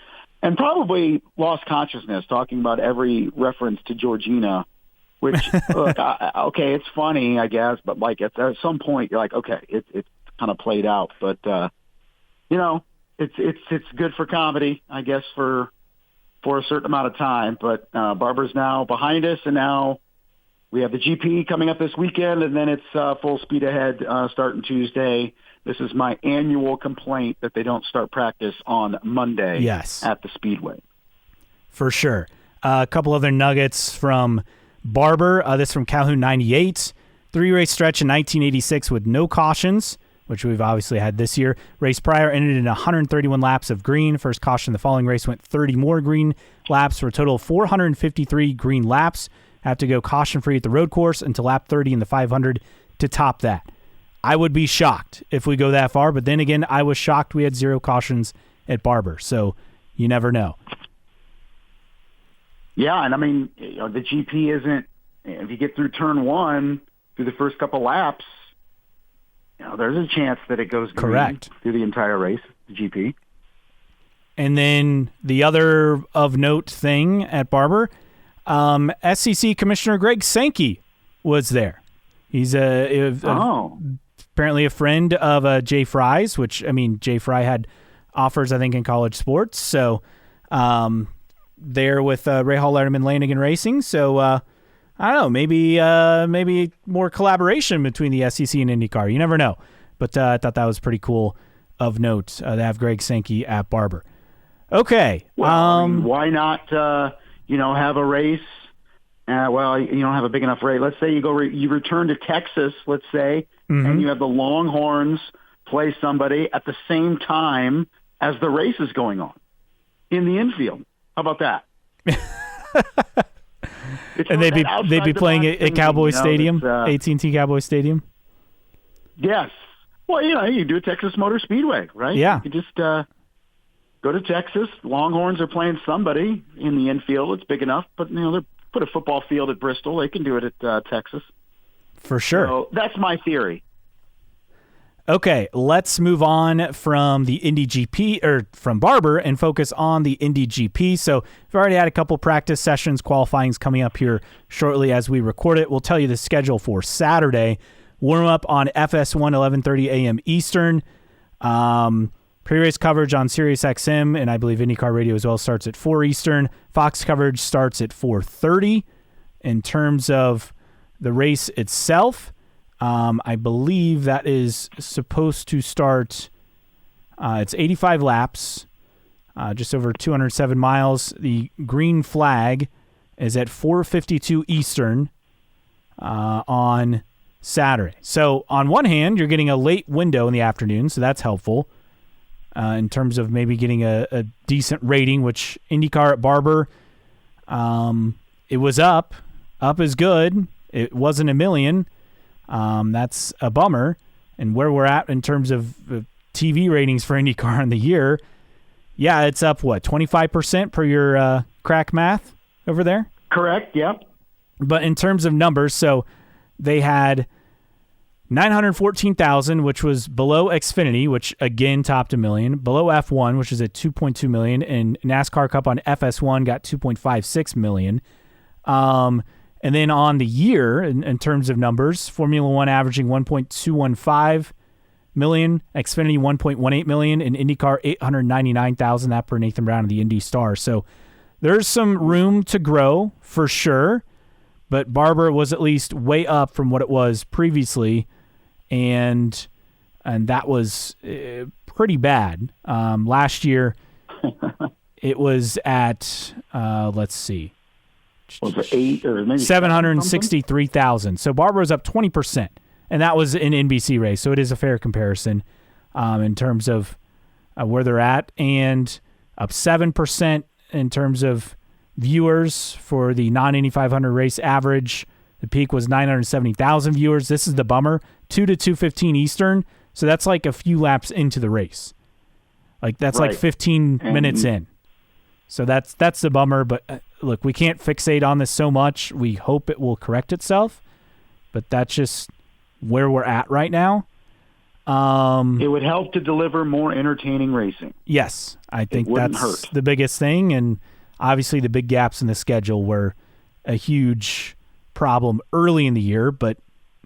probably lost consciousness talking about every reference to Georgina, which look, okay, it's funny, I guess, but like at some point you're like, okay, it's kind of played out, but it's good for comedy, I guess, for a certain amount of time. But Barber's now behind us, and now we have the GP coming up this weekend, and then it's full speed ahead starting Tuesday. This is my annual complaint that they don't start practice on Monday at the Speedway. For sure. A couple other nuggets from Barber. This from Calhoun 98. 3-race stretch in 1986 with no cautions, which we've obviously had this year. Race prior ended in 131 laps of green. First caution the following race went 30 more green laps for a total of 453 green laps. Have to go caution-free at the road course until lap 30 in the 500 to top that. I would be shocked if we go that far, but then again, I was shocked we had 0 cautions at Barber, so you never know. Yeah, and I mean, the GP isn't, if you get through turn 1, through the first couple laps, there's a chance that it goes correct through the entire race, the GP. And then the other of note thing at Barber, SEC Commissioner Greg Sankey was there. He's apparently a friend of Jay Fry's, which, I mean, Jay Fry had offers, I think, in college sports. So there with Ray Hall Letterman Lanigan Racing. So I don't know, maybe more collaboration between the SEC and IndyCar. You never know. But I thought that was pretty cool of note to have Greg Sankey at Barber. Okay. Well, why not, have a race? You don't have a big enough race. Let's say you return to Texas, let's say, and you have the Longhorns play somebody at the same time as the race is going on in the infield. How about that? And they'd be playing at Cowboy Stadium, AT&T Cowboy Stadium? Yes. Well, you do a Texas Motor Speedway, right? Yeah. You just go to Texas. Longhorns are playing somebody in the infield. It's big enough, but, they put a football field at Bristol. They can do it at Texas. For sure. So that's my theory. Okay, let's move on from the Indy GP, or from Barber, and focus on the Indy GP. So we've already had a couple practice sessions. Qualifying's coming up here shortly as we record it. We'll tell you the schedule for Saturday. Warm up on FS1, 11:30 a.m. Eastern. Pre-race coverage on SiriusXM, and I believe IndyCar Radio as well, starts at 4 Eastern. Fox coverage starts at 4:30. In terms of the race itself, I believe that is supposed to start, it's 85 laps, just over 207 miles. The green flag is at 4:52 Eastern on Saturday. So on one hand, you're getting a late window in the afternoon, so that's helpful. In terms of maybe getting a decent rating, which IndyCar at Barber, it was up. Up is good. It wasn't a million. That's a bummer. And where we're at in terms of TV ratings for IndyCar in the year, yeah, it's up, 25% per your crack math over there? Correct, yep. But in terms of numbers, so they had 914,000, which was below Xfinity, which again topped a million, below F1, which is at 2.2 million, and NASCAR Cup on FS1 got 2.56 million. And then on the year, in terms of numbers, Formula One averaging 1.215 million, Xfinity 1.18 million, and IndyCar 899,000, that per Nathan Brown of the Indy Star. So there's some room to grow for sure, but Barber was at least way up from what it was previously. and that was pretty bad. Last year, it was at let's see, was it 8 or maybe 763,000. So Barber's up 20%, and that was an NBC race. So it is a fair comparison in terms of where they're at, and up 7% in terms of viewers for the non-Indy 500 race average. The peak was 970,000 viewers. This is the bummer, 2 to 2:15 Eastern. So that's like a few laps into the race. Like that's like 15 minutes in. So that's the bummer. But look, we can't fixate on this so much. We hope it will correct itself. But that's just where we're at right now. It would help to deliver more entertaining racing. Yes, I think that's the biggest thing. And obviously the big gaps in the schedule were a huge problem early in the year. But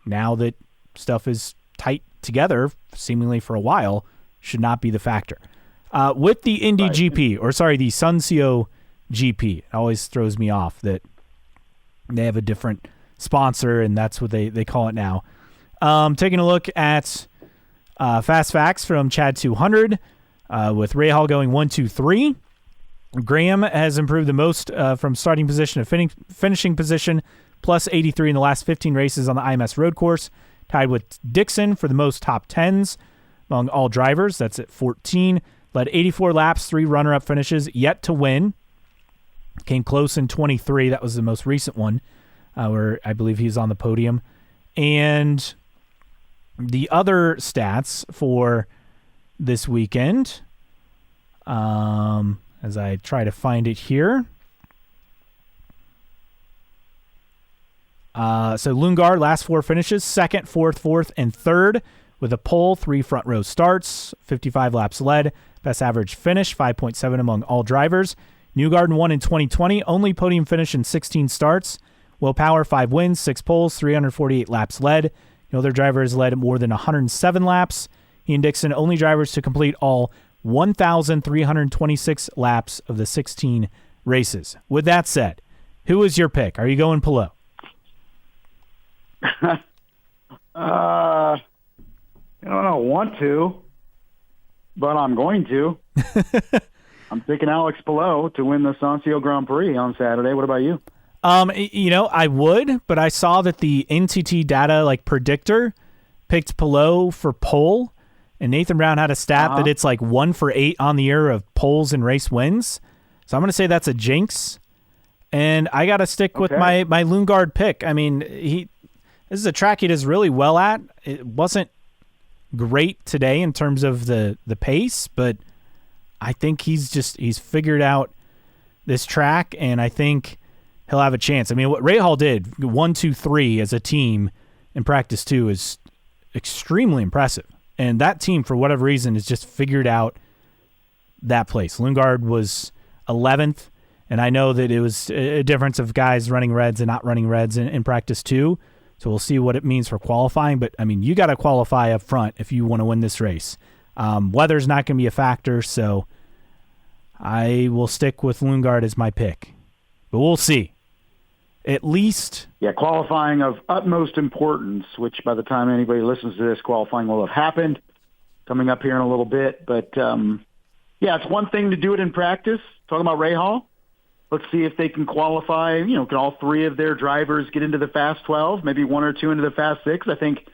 now that stuff is tight together, seemingly for a while, should not be the factor. With the Indy GP, or sorry, the Sonsio GP, it always throws me off that they have a different sponsor, and that's what they call it now. Taking a look at Fast Facts from Chad 200, with Rahal going 1, 2, 3. Graham has improved the most from starting position to finishing position, plus 83 in the last 15 races on the IMS road course, tied with Dixon for the most top 10s among all drivers. That's at 14. Led 84 laps, 3 runner-up finishes, yet to win. Came close in 23. That was the most recent one, where I believe he's on the podium. And the other stats for this weekend, as I try to find it here. So Lundgaard, last 4 finishes, 2nd, 4th, 4th, and 3rd, with a pole, 3 front row starts, 55 laps led, best average finish, 5.7 among all drivers. Newgarden won in 2020, only podium finish in 16 starts. Will Power, 5 wins, 6 poles, 348 laps led. No other driver has led more than 107 laps. He and Dixon, only drivers to complete all 1,326 laps of the 16 races. With that said, who is your pick? Are you going Palou? I don't want to, but I'm going to. I'm picking Alex Palou to win the Sonsio Grand Prix on Saturday. What about you? I would, but I saw that the NTT data predictor picked Palou for pole, and Nathan Brown had a stat that it's 1 for 8 on the year of poles and race wins. So I'm going to say that's a jinx, and I got to stick with my Lundgaard pick. I mean, this is a track he does really well at. It wasn't great today in terms of the pace, but I think he's figured out this track, and I think he'll have a chance. I mean, what Rahal did, 1, 2, 3 as a team in practice 2 is extremely impressive. And that team, for whatever reason, has just figured out that place. Lundgaard was 11th, and I know that it was a difference of guys running reds and not running reds in practice 2. So we'll see what it means for qualifying. But, I mean, you got to qualify up front if you want to win this race. Weather's not going to be a factor, so I will stick with Lundgaard as my pick. But we'll see. At least... Yeah, qualifying of utmost importance, which by the time anybody listens to this, qualifying will have happened, coming up here in a little bit. But, it's one thing to do it in practice. Talking about Rahal. Let's see if they can qualify. Can all 3 of their drivers get into the Fast 12, maybe 1 or 2 into the Fast 6? I think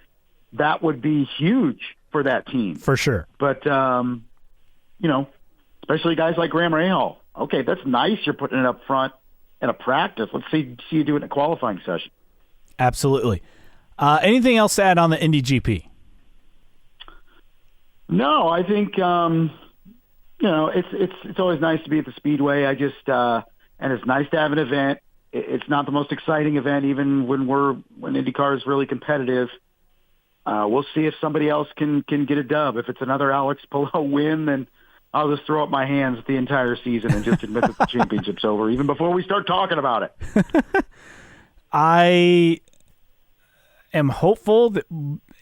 that would be huge for that team. For sure. But, especially guys like Graham Rahal. Okay, that's nice you're putting it up front at a practice. Let's see you do it in a qualifying session. Absolutely. Anything else to add on the Indy GP? No, I think, it's always nice to be at the Speedway. And it's nice to have an event. It's not the most exciting event, even when IndyCar is really competitive. We'll see if somebody else can get a dub. If it's another Alex Palou win, then I'll just throw up my hands the entire season and just admit that the championship's over, even before we start talking about it. I am hopeful that,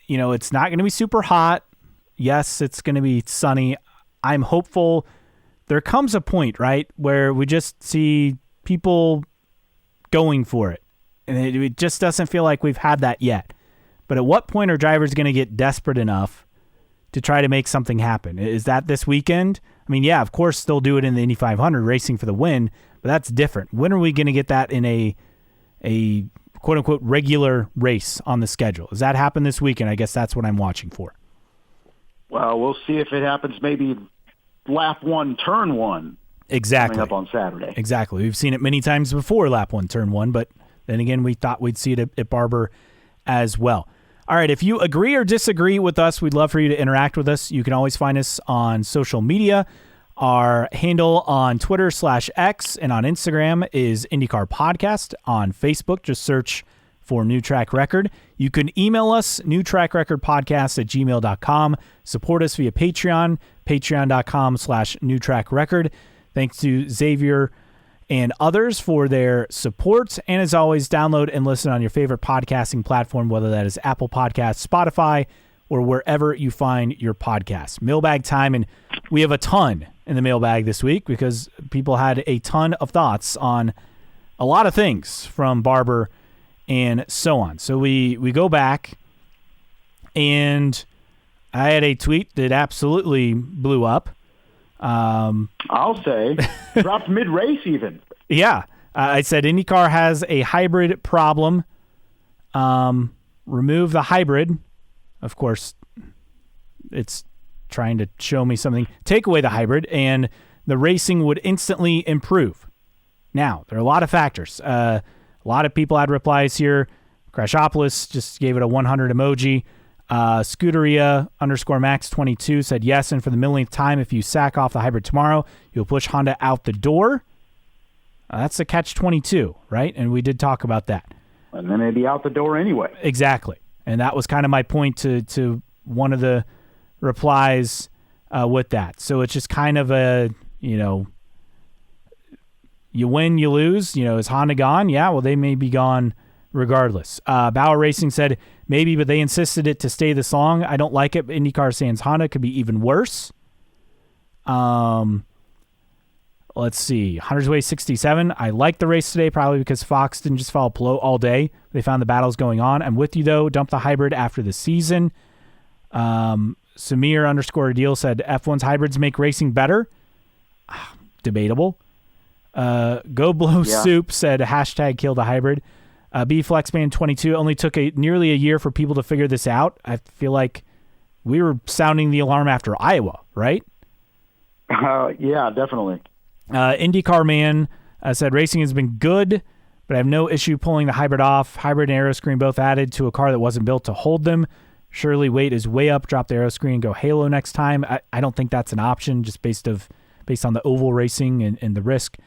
it's not going to be super hot. Yes, it's going to be sunny. I'm hopeful there comes a point, right, where we just see people going for it. And it just doesn't feel like we've had that yet. But at what point are drivers going to get desperate enough to try to make something happen? Is that this weekend? I mean, yeah, of course they'll do it in the Indy 500 racing for the win, but that's different. When are we going to get that in a quote-unquote regular race on the schedule? Does that happen this weekend? I guess that's what I'm watching for. Well, we'll see if it happens maybe lap 1, turn 1. Exactly. Coming up on Saturday. Exactly. We've seen it many times before lap 1, turn 1, but then again, we thought we'd see it at Barber as well. All right, if you agree or disagree with us, we'd love for you to interact with us. You can always find us on social media. Our handle on Twitter /X and on Instagram is IndyCar Podcast. On Facebook, just search for New Track Record. You can email us, newtrackrecordpodcast@gmail.com. Support us via Patreon, patreon.com/newtrackrecord. Thanks to Xavier and others for their support. And as always, download and listen on your favorite podcasting platform, whether that is Apple Podcasts, Spotify, or wherever you find your podcasts. Mailbag time, and we have a ton in the mailbag this week because people had a ton of thoughts on a lot of things from Barber and so on. So we go back, and I had a tweet that absolutely blew up. I'll say dropped mid-race even. Yeah. I said IndyCar has a hybrid problem. Remove the hybrid. Of course, it's trying to show me something. Take away the hybrid, and the racing would instantly improve. Now, there are a lot of factors. A lot of people had replies here. Crashopolis just gave it a 100 emoji. Scuderia _Max22 said yes, and for the millionth time, if you sack off the hybrid tomorrow, you'll push Honda out the door. That's a catch-22, right? And we did talk about that. And then they'd be out the door anyway. Exactly. And that was kind of my point to one of the replies with that. So it's just kind of a, you win, you lose. Is Honda gone? Yeah, well, they may be gone regardless. Bauer Racing said maybe, but they insisted it to stay this long. I don't like it. IndyCar sans Honda could be even worse. Let's see. Hunter's Way 67. I like the race today, probably because Fox didn't just follow Palou all day. They found the battles going on. I'm with you, though. Dump the hybrid after the season. Samir _Deal said F1's hybrids make racing better. Debatable. Go Blow Soup said hashtag kill the hybrid. BFlexman22 only took nearly a year for people to figure this out. I feel like we were sounding the alarm after Iowa, right? Yeah, definitely. IndyCar Man said racing has been good, but I have no issue pulling the hybrid off. Hybrid and aero screen both added to a car that wasn't built to hold them. Surely weight is way up. Drop the aero screen and go Halo next time. I don't think that's an option just based on the oval racing and the risk.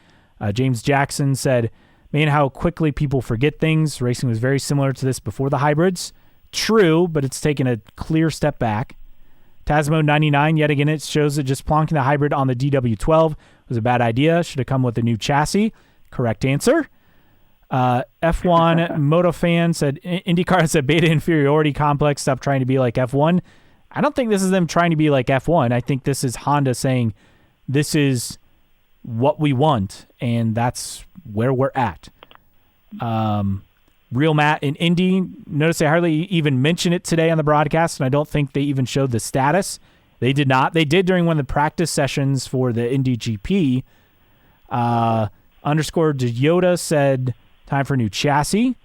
James Jackson said, man, how quickly people forget things. Racing was very similar to this before the hybrids. True, but it's taken a clear step back. Tasmo99, yet again, it shows that just plonking the hybrid on the DW12 was a bad idea. Should have come with a new chassis. Correct answer. F1 Motofan said, IndyCar has a beta inferiority complex. Stop trying to be like F1. I don't think this is them trying to be like F1. I think this is Honda saying, this is what we want, and that's where we're at. Real Matt in Indy, notice they hardly even mention it today on the broadcast, and I don't think they even showed the status. They did not. They did during one of the practice sessions for the Indy GP. _Yoda said, time for a new chassis.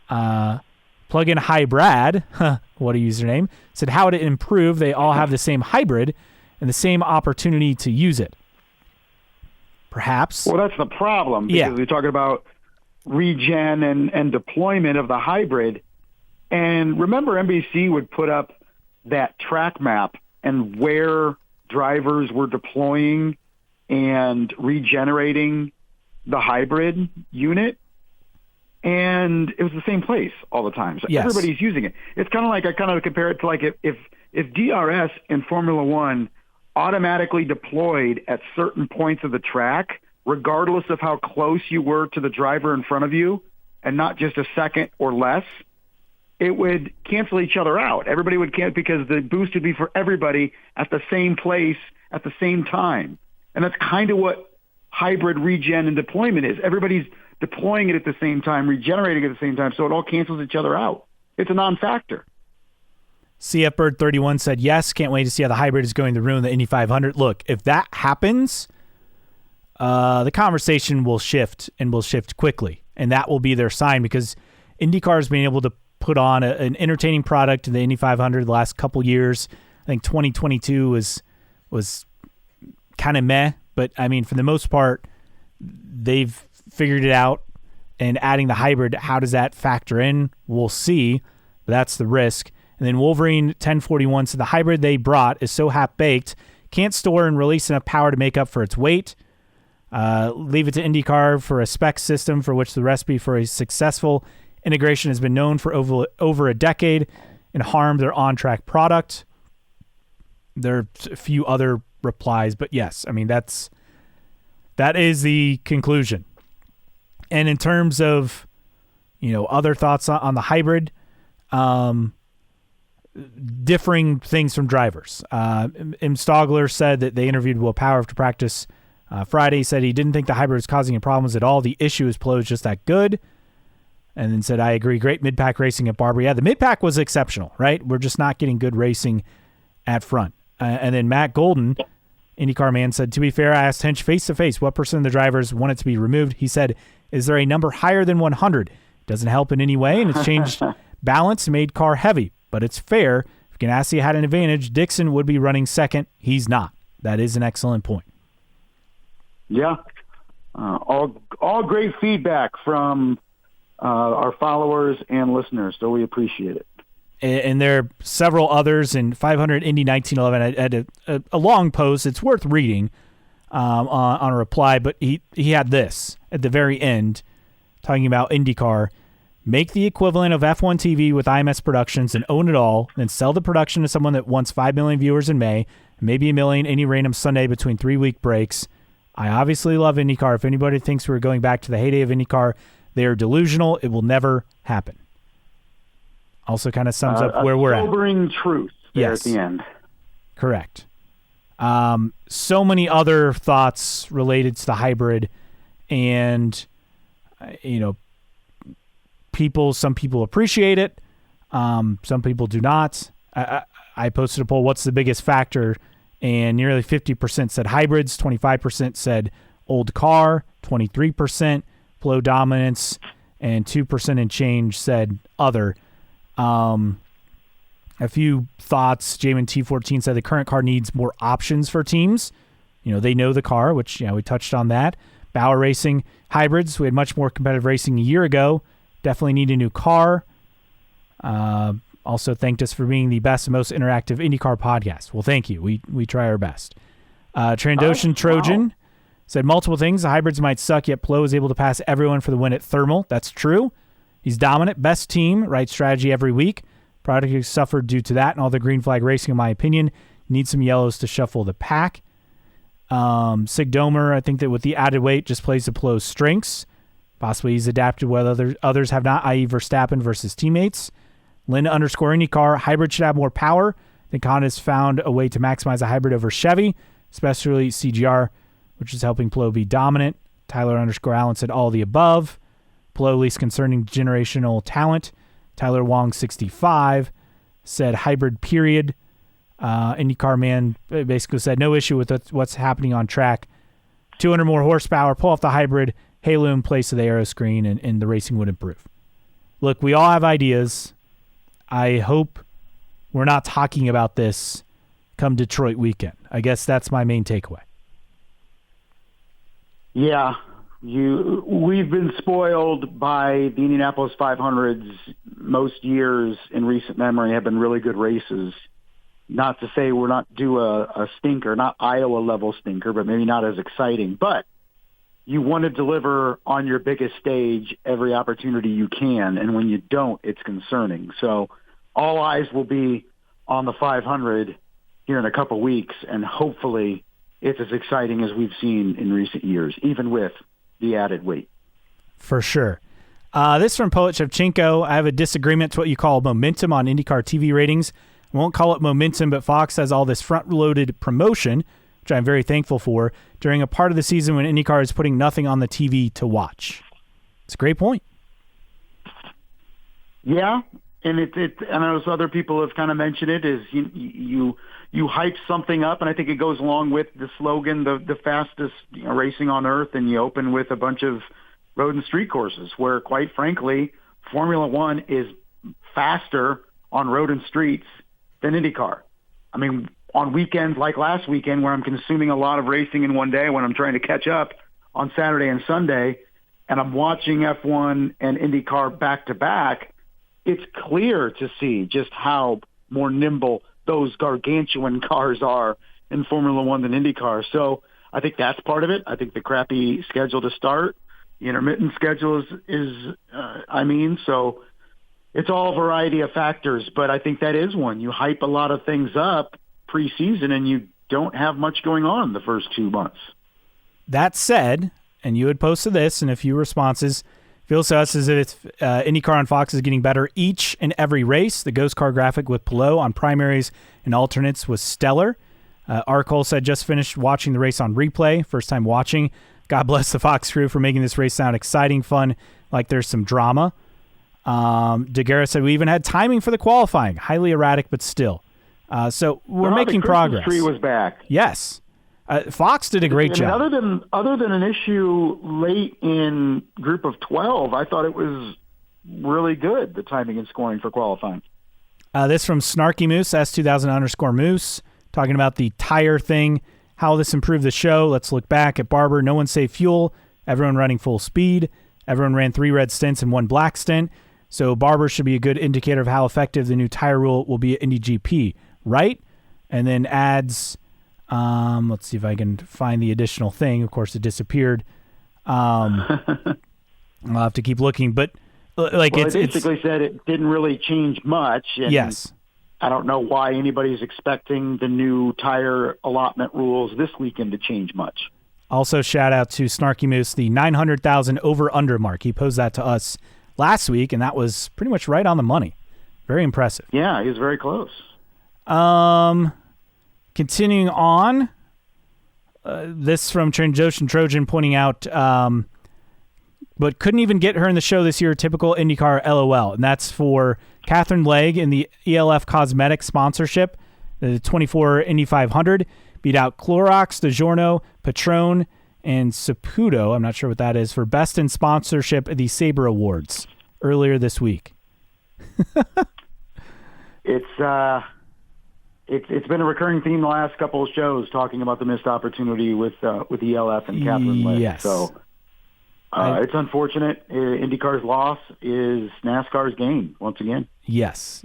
Plug-in Hybrid, what a username, said how to improve. They all have the same hybrid and the same opportunity to use it. Perhaps. Well, that's the problem, because we're talking about regen and deployment of the hybrid. And remember, NBC would put up that track map and where drivers were deploying and regenerating the hybrid unit. And it was the same place all the time. So everybody's using it. It's kind of like, I kind of compare it to like if DRS in Formula One automatically deployed at certain points of the track, regardless of how close you were to the driver in front of you, and not just a second or less, it would cancel each other out. Everybody would cancel because the boost would be for everybody at the same place at the same time. And that's kind of what hybrid regen and deployment is. Everybody's deploying it at the same time, regenerating it at the same time, so it all cancels each other out. It's a non-factor. CF Bird 31 said, yes, can't wait to see how the hybrid is going to ruin the Indy 500. Look, if that happens, the conversation will shift and will shift quickly. And that will be their sign, because IndyCar has been able to put on an entertaining product in the Indy 500 the last couple years. I think 2022 was kind of meh, but I mean, for the most part, they've figured it out. And adding the hybrid, how does that factor in? We'll see. But that's the risk. And then Wolverine 1041 said the hybrid they brought is so half-baked, can't store and release enough power to make up for its weight. Leave it to IndyCar for a spec system for which the recipe for a successful integration has been known for over a decade and harmed their on-track product. There are a few other replies, but yes, I mean, that is the conclusion. And in terms of, other thoughts on the hybrid, differing things from drivers. M. Stogler said that they interviewed Will Power after practice Friday. He said he didn't think the hybrid was causing any problems at all. The issue is Palou is just that good. And then said, I agree, great mid-pack racing at Barber. Yeah, the mid-pack was exceptional, right? We're just not getting good racing at front. And then Matt Golden, IndyCar man, said, to be fair, I asked Hinch face-to-face what % of the drivers want it to be removed. He said, is there a number higher than 100? Doesn't help in any way, and it's changed balance, made car heavy. But it's fair. If Ganassi had an advantage, Dixon would be running second. He's not. That is an excellent point. Yeah. All great feedback from our followers and listeners, so we appreciate it. And there are several others in 500 Indy 1911. I had a long post. It's worth reading on a reply, but he had this at the very end talking about IndyCar. Make the equivalent of F1 TV with IMS Productions and own it all, then sell the production to someone that wants 5 million viewers in May, maybe 1 million any random Sunday between 3-week breaks. I obviously love IndyCar. If anybody thinks we're going back to the heyday of IndyCar, they are delusional. It will never happen. Also kind of sums up where we're at. Sobering truth there at the end. Correct. So many other thoughts related to the hybrid, and, some people appreciate it. Some people do not. I posted a poll, what's the biggest factor? And nearly 50% said hybrids, 25% said old car, 23% flow dominance, and 2% and change said other. A few thoughts. Jamin T14 said the current car needs more options for teams. They know the car, which we touched on that. Bauer Racing hybrids. We had much more competitive racing a year ago. Definitely need a new car. Also thanked us for being the best and most interactive IndyCar podcast. Well, thank you. We try our best. Trandocean Trojan said multiple things. The hybrids might suck, yet Palou is able to pass everyone for the win at Thermal. That's true. He's dominant. Best team. Right strategy every week. Product has suffered due to that and all the green flag racing, in my opinion. Needs some yellows to shuffle the pack. Sig Domer, I think that with the added weight, just plays to Palou's strengths. Possibly he's adapted what others have not, i.e. Verstappen versus teammates. Linda _IndyCar, hybrid should have more power. I think Honda's found a way to maximize a hybrid over Chevy, especially CGR, which is helping Palou be dominant. Tyler _Allen said all the above. Palou least concerning generational talent. Tyler Wong 65 said hybrid period. IndyCar man basically said no issue with what's happening on track. 200 more horsepower, pull off the hybrid, halo in place of the aero screen, and the racing would improve. Look, we all have ideas. I hope we're not talking about this come Detroit weekend. I guess that's my main takeaway. Yeah, we've been spoiled by the Indianapolis 500s. Most years in recent memory have been really good races. Not to say we're not due a stinker, not Iowa-level stinker, but maybe not as exciting. But you want to deliver on your biggest stage every opportunity you can, and when you don't, it's concerning. So all eyes will be on the 500 here in a couple weeks, and hopefully it's as exciting as we've seen in recent years, even with the added weight. For sure. This from Poet Shevchenko. I have a disagreement to what you call momentum on IndyCar TV ratings. I won't call it momentum, but Fox has all this front-loaded promotion, which I'm very thankful for, during a part of the season when IndyCar is putting nothing on the TV to watch. It's a great point. Yeah, And I know other people have kind of mentioned it, is you hype something up, and I think it goes along with the slogan, the fastest racing on earth, and you open with a bunch of road and street courses where, quite frankly, Formula One is faster on road and streets than IndyCar. I mean, on weekends like last weekend where I'm consuming a lot of racing in one day when I'm trying to catch up on Saturday and Sunday, and I'm watching F1 and IndyCar back to back, it's clear to see just how more nimble those gargantuan cars are in Formula One than IndyCar. So I think that's part of it. I think the crappy schedule to start, the intermittent schedule so it's all a variety of factors, but I think that is one. You hype a lot of things up preseason and you don't have much going on the first 2 months. That said, and you had posted this in a few responses, feels to us as if IndyCar on Fox is getting better each and every race. The Ghost Car graphic with Palou on primaries and alternates was stellar. Arkole said, just finished watching the race on replay. First time watching. God bless the Fox crew for making this race sound exciting, fun, like there's some drama. Daguerre said, we even had timing for the qualifying. Highly erratic, but still. So we're making progress. The Christmas tree was back. Yes. Fox did a great job. Other than an issue late in Group of 12, I thought it was really good, the timing and scoring for qualifying. This from Snarky Moose, S2000_Moose, talking about the tire thing, how this improved the show. Let's look back at Barber. No one saved fuel. Everyone running full speed. Everyone ran 3 red stints and 1 black stint. So Barber should be a good indicator of how effective the new tire rule will be at Indy GP, right? And then adds... let's see if I can find the additional thing. Of course, it disappeared. I'll have to keep looking, but it basically said it didn't really change much. And yes. I don't know why anybody's expecting the new tire allotment rules this weekend to change much. Also, shout out to Snarky Moose, the 900,000 over-under mark. He posed that to us last week, and that was pretty much right on the money. Very impressive. Yeah, he was very close. Continuing on, this from Transocean Trojan pointing out, but couldn't even get her in the show this year, typical IndyCar LOL. And that's for Catherine Legg in the ELF Cosmetics sponsorship, the 24 Indy 500. Beat out Clorox, DiGiorno, Patron, and Saputo, I'm not sure what that is, for Best in Sponsorship at the Sabre Awards earlier this week. It's been a recurring theme the last couple of shows, talking about the missed opportunity with ELF and Catherine Legg. Yes. So it's unfortunate. IndyCar's loss is NASCAR's gain once again. Yes,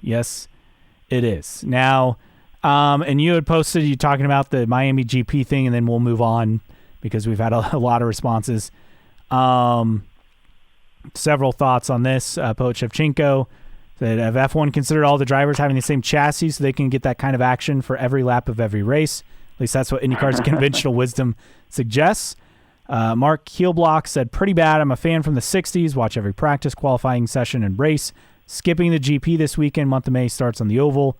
it is. Now, and you had posted you talking about the Miami GP thing, and then we'll move on because we've had a lot of responses. Several thoughts on this. Poet Shevchenko that have F1 considered all the drivers having the same chassis so they can get that kind of action for every lap of every race. At least that's what IndyCar's conventional wisdom suggests. Mark Keelblock said, pretty bad. I'm a fan from the 60s. Watch every practice, qualifying session, and race. Skipping the GP this weekend. Month of May starts on the oval.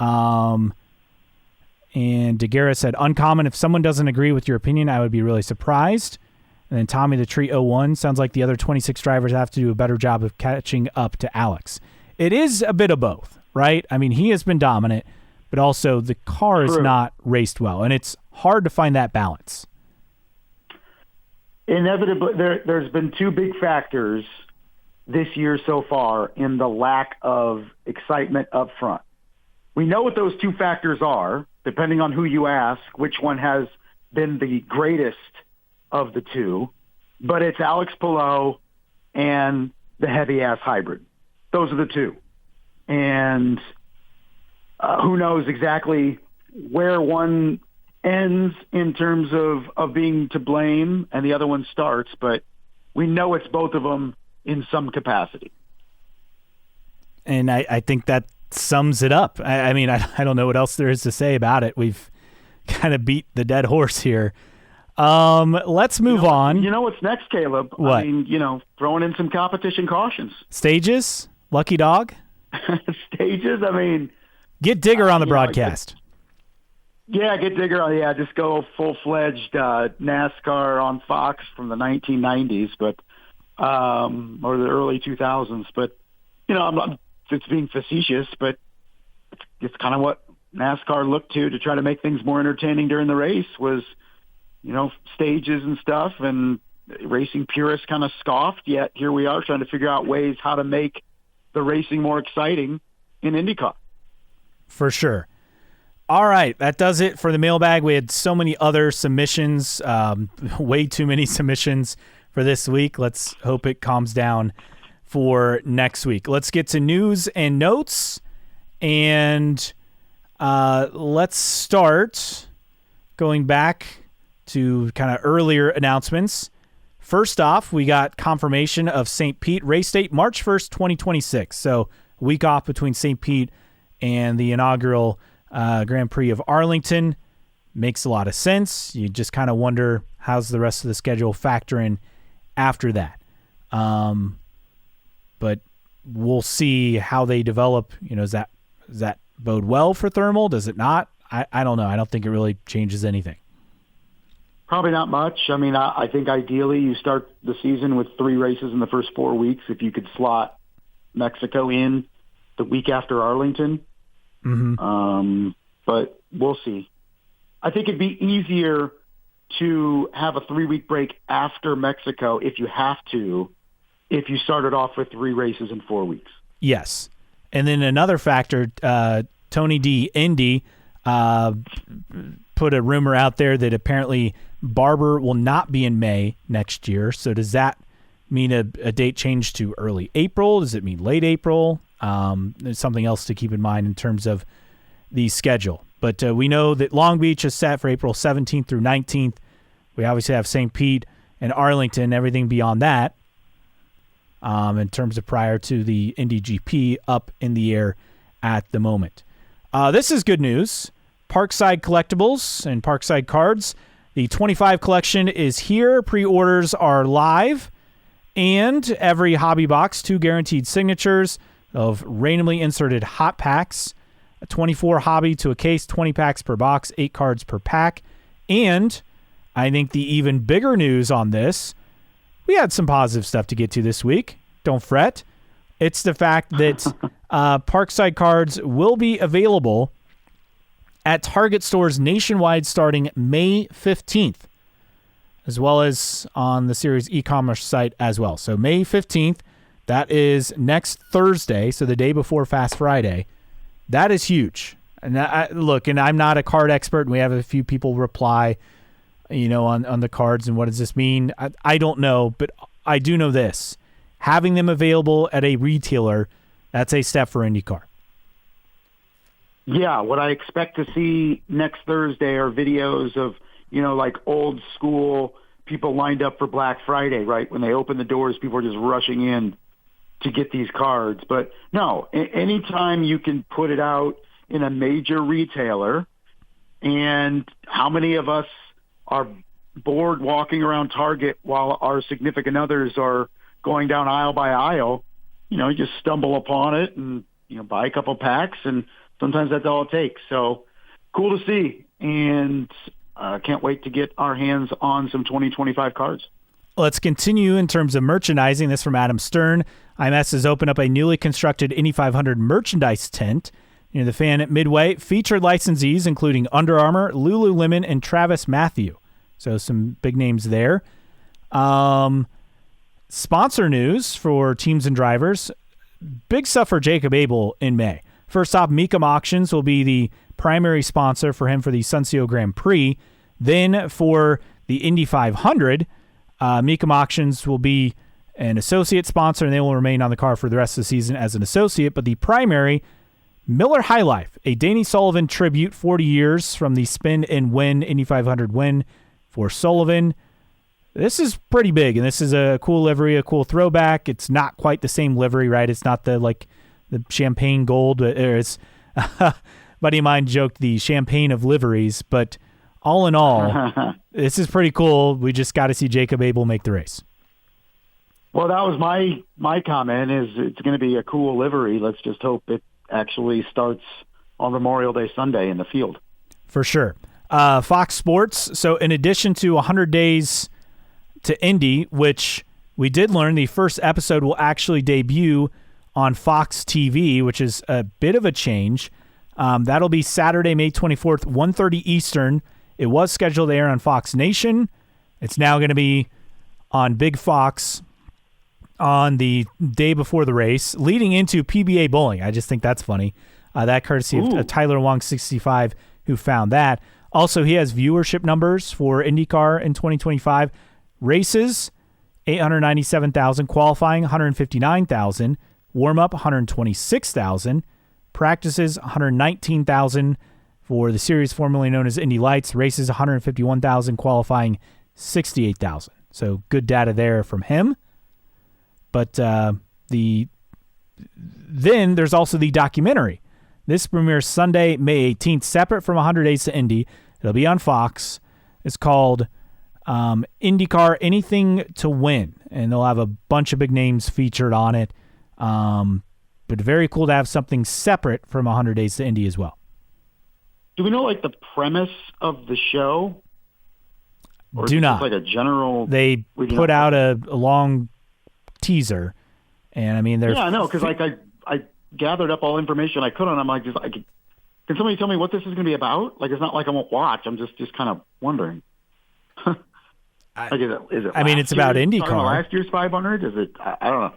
And Daguerre said, uncommon. If someone doesn't agree with your opinion, I would be really surprised. And then Tommy the Tree 01 sounds like the other 26 drivers have to do a better job of catching up to Alex. It is a bit of both, right? I mean, he has been dominant, but also the car is not raced well, and it's hard to find that balance. Inevitably, there's been 2 big factors this year so far in the lack of excitement up front. We know what those 2 factors are, depending on who you ask, which one has been the greatest of the 2, but it's Alex Palou and the heavy-ass hybrid. Those are the 2. And who knows exactly where one ends in terms of being to blame and the other one starts, but we know it's both of them in some capacity. And I think that sums it up. I mean, I don't know what else there is to say about it. We've kind of beat the dead horse here. Let's move on. You know what's next, Caleb? What? I mean, throwing in some competition cautions. Stages? Lucky dog? Stages? I mean... Get Digger on the broadcast. Get Digger. Yeah, just go full-fledged NASCAR on Fox from the 1990s, but or the early 2000s. But, I'm it's being facetious, but it's kind of what NASCAR looked to try to make things more entertaining during the race was, stages and stuff, and racing purists kind of scoffed, yet here we are trying to figure out ways how to make the racing more exciting in IndyCar. For sure. All right, that does it for the mailbag. We had so many other submissions, way too many submissions for this week. Let's hope it calms down for next week. Let's get to news and notes, and let's start going back to kind of earlier announcements. First off, we got confirmation of St. Pete race date, March 1st, 2026. So a week off between St. Pete and the inaugural Grand Prix of Arlington. Makes a lot of sense. You just kind of wonder how's the rest of the schedule factor in after that. But we'll see how they develop. Does that bode well for thermal? Does it not? I don't know. I don't think it really changes anything. Probably not much. I mean, I think ideally you start the season with 3 races in the first 4 weeks. If you could slot Mexico in the week after Arlington. Mm-hmm. But we'll see. I think it'd be easier to have a 3-week break after Mexico if you have to, if you started off with 3 races in 4 weeks. Yes. And then another factor, Tony D. Indy put a rumor out there that apparently Barber will not be in May next year. So does that mean a date change to early April? Does it mean late April? There's something else to keep in mind in terms of the schedule. But we know that Long Beach is set for April 17th through 19th. We obviously have St. Pete and Arlington, everything beyond that, in terms of prior to the Indy GP, up in the air at the moment. This is good news. Parkside Collectibles and Parkside Cards. The 25 collection is here. Pre-orders are live. And every hobby box, 2 guaranteed signatures of randomly inserted hot packs. A 24 hobby to a case, 20 packs per box, 8 cards per pack. And I think the even bigger news on this, we had some positive stuff to get to this week. Don't fret. It's the fact that Parkside Cards will be available at Target stores nationwide starting May 15th, as well as on the series e-commerce site as well. So May 15th, that is next Thursday, so the day before Fast Friday. That is huge. And and I'm not a card expert, and we have a few people reply, on the cards and what does this mean? I don't know, but I do know this. Having them available at a retailer, that's a step for IndyCar. Yeah, what I expect to see next Thursday are videos of, like old school people lined up for Black Friday, right? When they open the doors, people are just rushing in to get these cards. But no, anytime you can put it out in a major retailer, and how many of us are bored walking around Target while our significant others are going down aisle by aisle, you just stumble upon it and, buy a couple packs, and sometimes that's all it takes. So cool to see, and can't wait to get our hands on some 2025 cards. Let's continue in terms of merchandising. This from Adam Stern. IMS has opened up a newly constructed Indy 500 merchandise tent near the fan at Midway. Featured licensees including Under Armour, Lululemon, and Travis Matthew. So some big names there. Sponsor news for teams and drivers. Big stuff for Jacob Abel in May. First off, Mecum Auctions will be the primary sponsor for him for the Sonsio Grand Prix. Then for the Indy 500, Mecum Auctions will be an associate sponsor, and they will remain on the car for the rest of the season as an associate. But the primary, Miller High Life, a Danny Sullivan tribute, 40 years from the Spin and Win Indy 500 win for Sullivan. This is pretty big, and this is a cool livery, a cool throwback. It's not quite the same livery, right? It's not the champagne gold. It's buddy of mine joked the champagne of liveries, but all in all, this is pretty cool. We just got to see Jacob Abel make the race. Well, that was my comment. Is it's going to be a cool livery. Let's just hope it actually starts on Memorial Day Sunday in the field. For sure. Fox Sports. So in addition to 100 days to Indy, which we did learn the first episode will actually debut on Fox TV, which is a bit of a change. That'll be Saturday, May 24th, 1:30 Eastern. It was scheduled to air on Fox Nation. It's now going to be on Big Fox on the day before the race, leading into PBA bowling. I just think that's funny. That courtesy of Tyler Wong 65, who found that. Also, he has viewership numbers for IndyCar in 2025. Races, 897,000. Qualifying, 159,000. Warm-up, 126,000. Practices, 119,000 for the series formerly known as Indy Lights. Races, 151,000. Qualifying, 68,000. So good data there from him. But then there's also the documentary. This premieres Sunday, May 18th, separate from 100 Days to Indy. It'll be on Fox. It's called IndyCar Anything to Win, and they'll have a bunch of big names featured on it. But very cool to have something separate from 100 Days to Indy as well. Do we know like the premise of the show? Or Do not. Like a general. They put out a long teaser, and I mean, I know, because like I gathered up all information I could, and I'm like, can somebody tell me what this is going to be about? Like, it's not like I won't watch. I'm just kind of wondering. Like, is it? I mean, it's about IndyCar. Last year's 500? Is it? I don't know.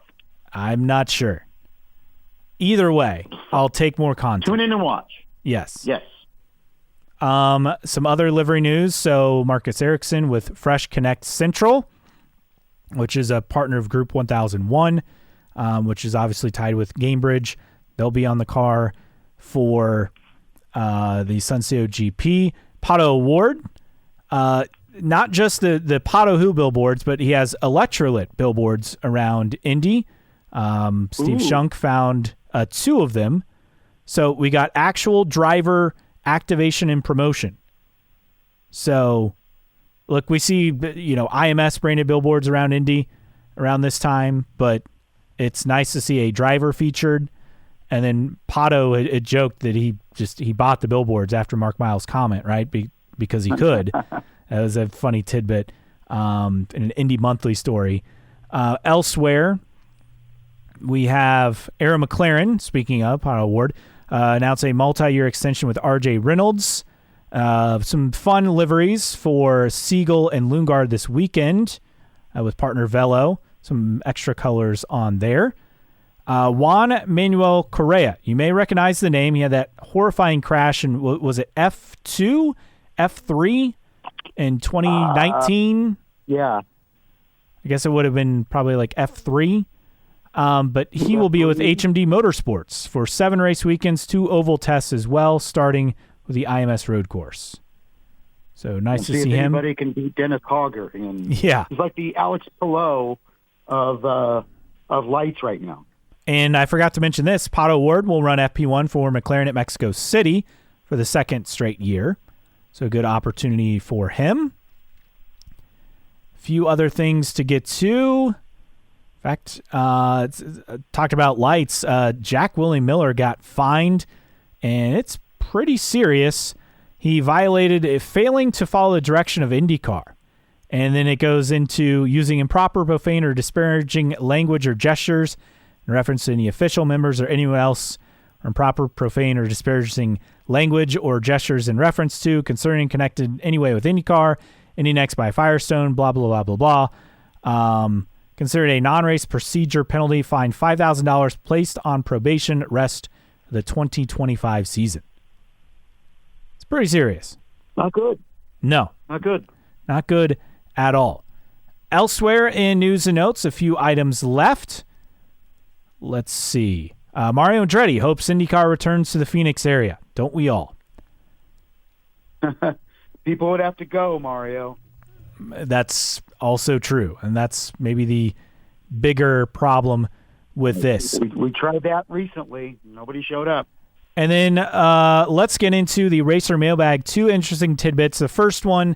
I'm not sure. Either way, I'll take more content. Tune in and watch. Yes. Yes. Some other livery news. So Marcus Ericsson with Fresh Connect Central, which is a partner of Group 1001, which is obviously tied with Gamebridge. They'll be on the car for the Sonsio GP. Pato Award, not just the Pato Who billboards, but he has electrolit billboards around Indy. Steve Shunk found 2 of them. So we got actual driver activation and promotion. So look, we see, IMS branded billboards around Indy around this time, but it's nice to see a driver featured. And then Pato had joked that he bought the billboards after Mark Miles' comment, right? Because he could. That was a funny tidbit in an Indy Monthly story. Elsewhere, we have Aaron McLaren, speaking of Pato Award, announce a multi-year extension with R.J. Reynolds. Some fun liveries for Siegel and Lundgaard this weekend with partner Velo. Some extra colors on there. Juan Manuel Correa. You may recognize the name. He had that horrifying crash in, was it F2? F3 in 2019? Yeah. I guess it would have been probably like F3. But he will be with HMD Motorsports for 7 race weekends, 2 oval tests as well, starting with the IMS road course. So nice to see him. Anybody can beat Dennis Hogger. And yeah. He's like the Alex Palou of lights right now. And I forgot to mention this. Pato Award will run FP1 for McLaren at Mexico City for the 2nd straight year. So a good opportunity for him. A few other things to get to. In fact, talked about lights. Jack William Miller got fined, and it's pretty serious. He violated failing to follow the direction of IndyCar. And then it goes into using improper, profane, or disparaging language or gestures in reference to any official members or anyone else, or improper, profane, or disparaging language or gestures in reference to, concerning, connected anyway with IndyCar, Indy Next by Firestone, blah, blah, blah, blah, blah. Considered a non-race procedure penalty, fine $5,000, placed on probation, rest of the 2025 season. It's pretty serious. Not good. No. Not good. Not good at all. Elsewhere in news and notes, a few items left. Let's see. Mario Andretti hopes IndyCar returns to the Phoenix area. Don't we all? People would have to go, Mario. That's also true, and that's maybe the bigger problem with this. We tried that recently. Nobody showed up. And then let's get into the Racer Mailbag. 2 interesting tidbits. The first one,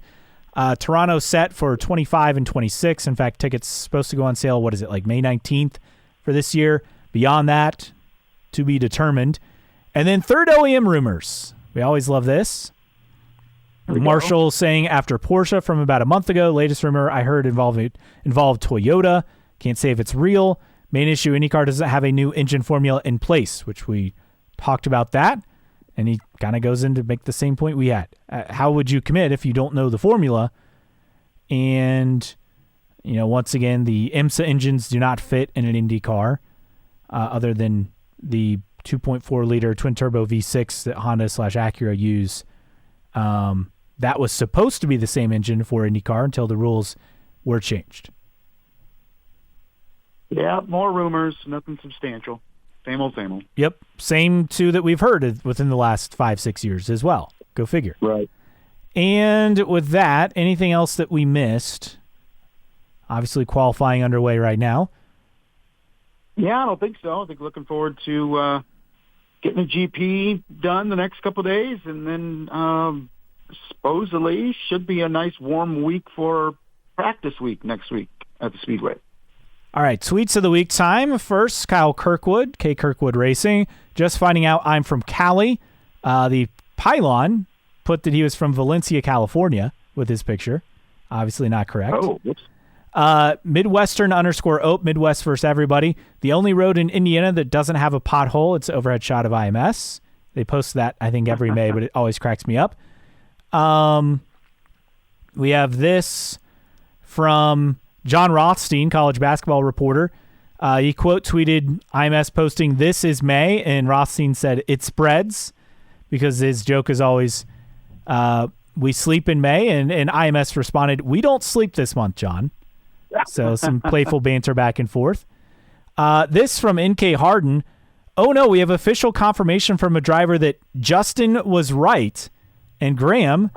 Toronto set for 25 and 26. In fact, tickets supposed to go on sale, like May 19th for this year. Beyond that, to be determined. And then third OEM rumors. We always love this. Marshall saying after Porsche from about a month ago, latest rumor I heard involved Toyota. Can't say if it's real. Main issue, IndyCar doesn't have a new engine formula in place, which we talked about that. And he kind of goes in to make the same point we had. How would you commit if you don't know the formula? And, once again, the IMSA engines do not fit in an Indy car other than the 2.4-liter twin-turbo V6 that Honda/Acura use. That was supposed to be the same engine for IndyCar until the rules were changed. Yeah, more rumors, nothing substantial. Same old, same old. Yep, same two that we've heard within the last 5-6 years as well. Go figure. Right. And with that, anything else that we missed? Obviously, qualifying underway right now. Yeah, I don't think so. I think looking forward to getting a GP done the next couple of days, and then supposedly should be a nice warm week for practice week next week at the Speedway. All right, tweets of the week time. First, Kyle Kirkwood, K. Kirkwood Racing. Just finding out I'm from Cali. The pylon put that he was from Valencia, California with his picture. Obviously not correct. Oh, whoops. Midwestern_Ope, Midwest versus everybody. The only road in Indiana that doesn't have a pothole, it's an overhead shot of IMS. They post that, I think, every May, but it always cracks me up. We have this from John Rothstein, college basketball reporter. He quote tweeted IMS posting, "This is May," and Rothstein said, "It spreads," because his joke is always, we sleep in May, and IMS responded, "We don't sleep this month, John." So some playful banter back and forth. This from NK Harden. "Oh no, we have official confirmation from a driver that Justin was right." And Graham,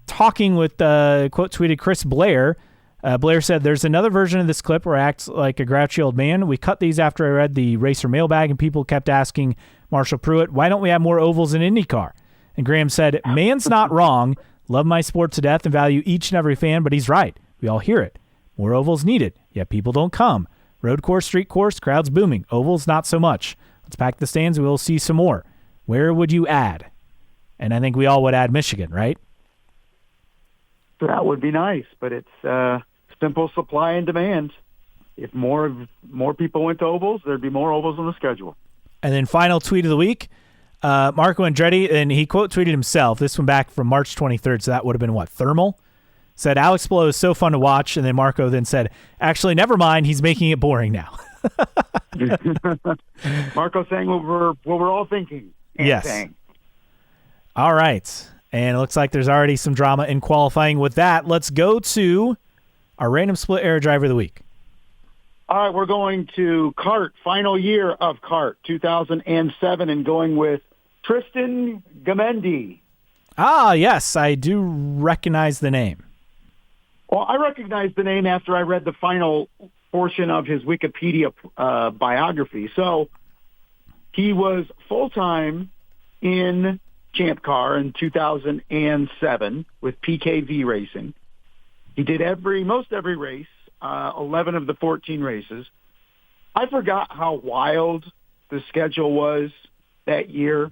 talking with, quote tweeted Chris Blair. Blair said, "There's another version of this clip where I act like a grouchy old man. We cut these after I read the racer mailbag, and people kept asking Marshall Pruitt, why don't we have more ovals in IndyCar?" And Graham said, "Man's not wrong. Love my sport to death and value each and every fan, but he's right. We all hear it. More ovals needed, yet people don't come. Road course, street course, crowds booming. Ovals, not so much. Let's pack the stands. We'll see some more. Where would you add?" And I think we all would add Michigan, right? That would be nice, but it's simple supply and demand. If more people went to ovals, there'd be more ovals on the schedule. And then final tweet of the week, Marco Andretti, and he quote tweeted himself. This one back from March 23rd, so that would have been what, Thermal? Said, "Alex Palou is so fun to watch," and then Marco then said, "Actually, never mind, he's making it boring now." Marco saying what we're all thinking. Yes. Saying. All right. And it looks like there's already some drama in qualifying. With that, let's go to our random split era driver of the week. All right, we're going to CART, final year of CART, 2007, and going with Tristan Gamendi. Ah, yes, I do recognize the name. Well, I recognized the name after I read the final portion of his Wikipedia biography. So he was full-time in Champ Car in 2007 with PKV Racing. He did most every race, 11 of the 14 races. I forgot how wild the schedule was that year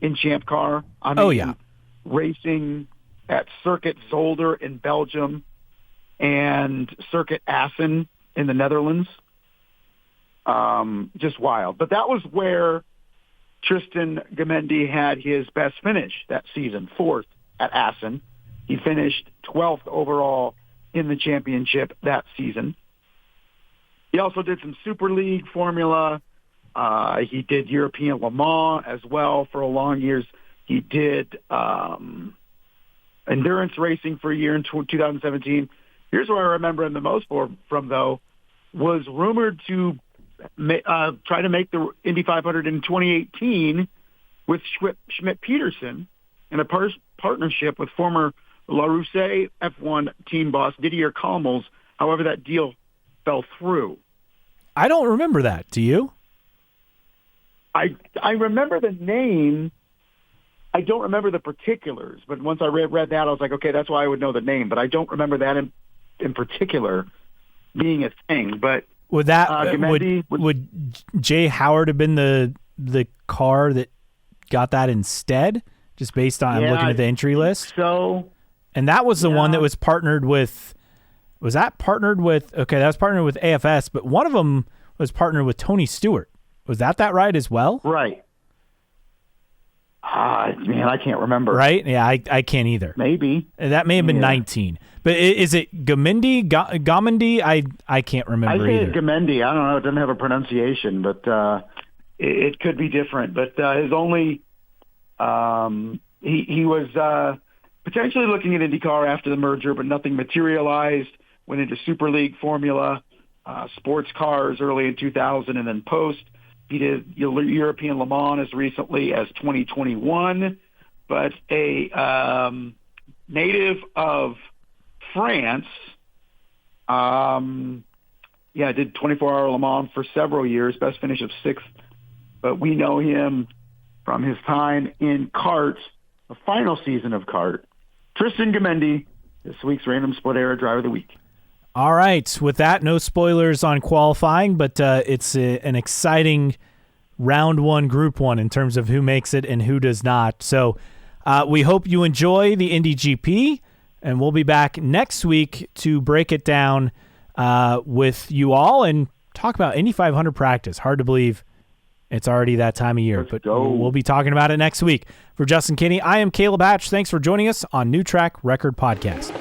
in Champ Car. I mean, racing at Circuit Zolder in Belgium and Circuit Assen in the Netherlands. Just wild. But that was where Tristan Gamendi had his best finish that season, 4th at Assen. He finished 12th overall in the championship that season. He also did some Super League Formula. He did European Le Mans as well for a long years. He did endurance racing for a year in 2017. Here's where I remember him the most from, though, was rumored to try to make the Indy 500 in 2018 with Schmidt-Peterson in a partnership with former LaRousse F1 team boss Didier Kalmels. However, that deal fell through. I don't remember that. Do you? I remember the name. I don't remember the particulars, but once I read that, I was like, okay, that's why I would know the name. But I don't remember that in particular being a thing. But would that would Jay Howard have been the car that got that instead? Just based on looking at the entry list. So, and that was the one that was partnered with Was that partnered with? Okay, that was partnered with AFS, but one of them was partnered with Tony Stewart. Was that right as well? Right. Man, I can't remember. Right? Yeah, I can't either. Maybe. That may have been 19. But is it Gamendi? Gamendi? I can't remember either. I say Gamendi. I don't know. It doesn't have a pronunciation, but it could be different. But his only he was potentially looking at IndyCar after the merger, but nothing materialized. Went into Super League Formula, sports cars early in 2000, and then post. He did European Le Mans as recently as 2021, but a native of France, did 24-hour Le Mans for several years, best finish of 6th, but we know him from his time in kart, the final season of kart. Tristan Gamendi, this week's Random Split Era Driver of the Week. All right. With that, no spoilers on qualifying, but it's an exciting round one, group one in terms of who makes it and who does not. So we hope you enjoy the Indy GP, and we'll be back next week to break it down with you all and talk about Indy 500 practice. Hard to believe it's already that time of year, but we'll be talking about it next week. For Justin Kinney, I am Caleb Hatch. Thanks for joining us on New Track Record Podcast.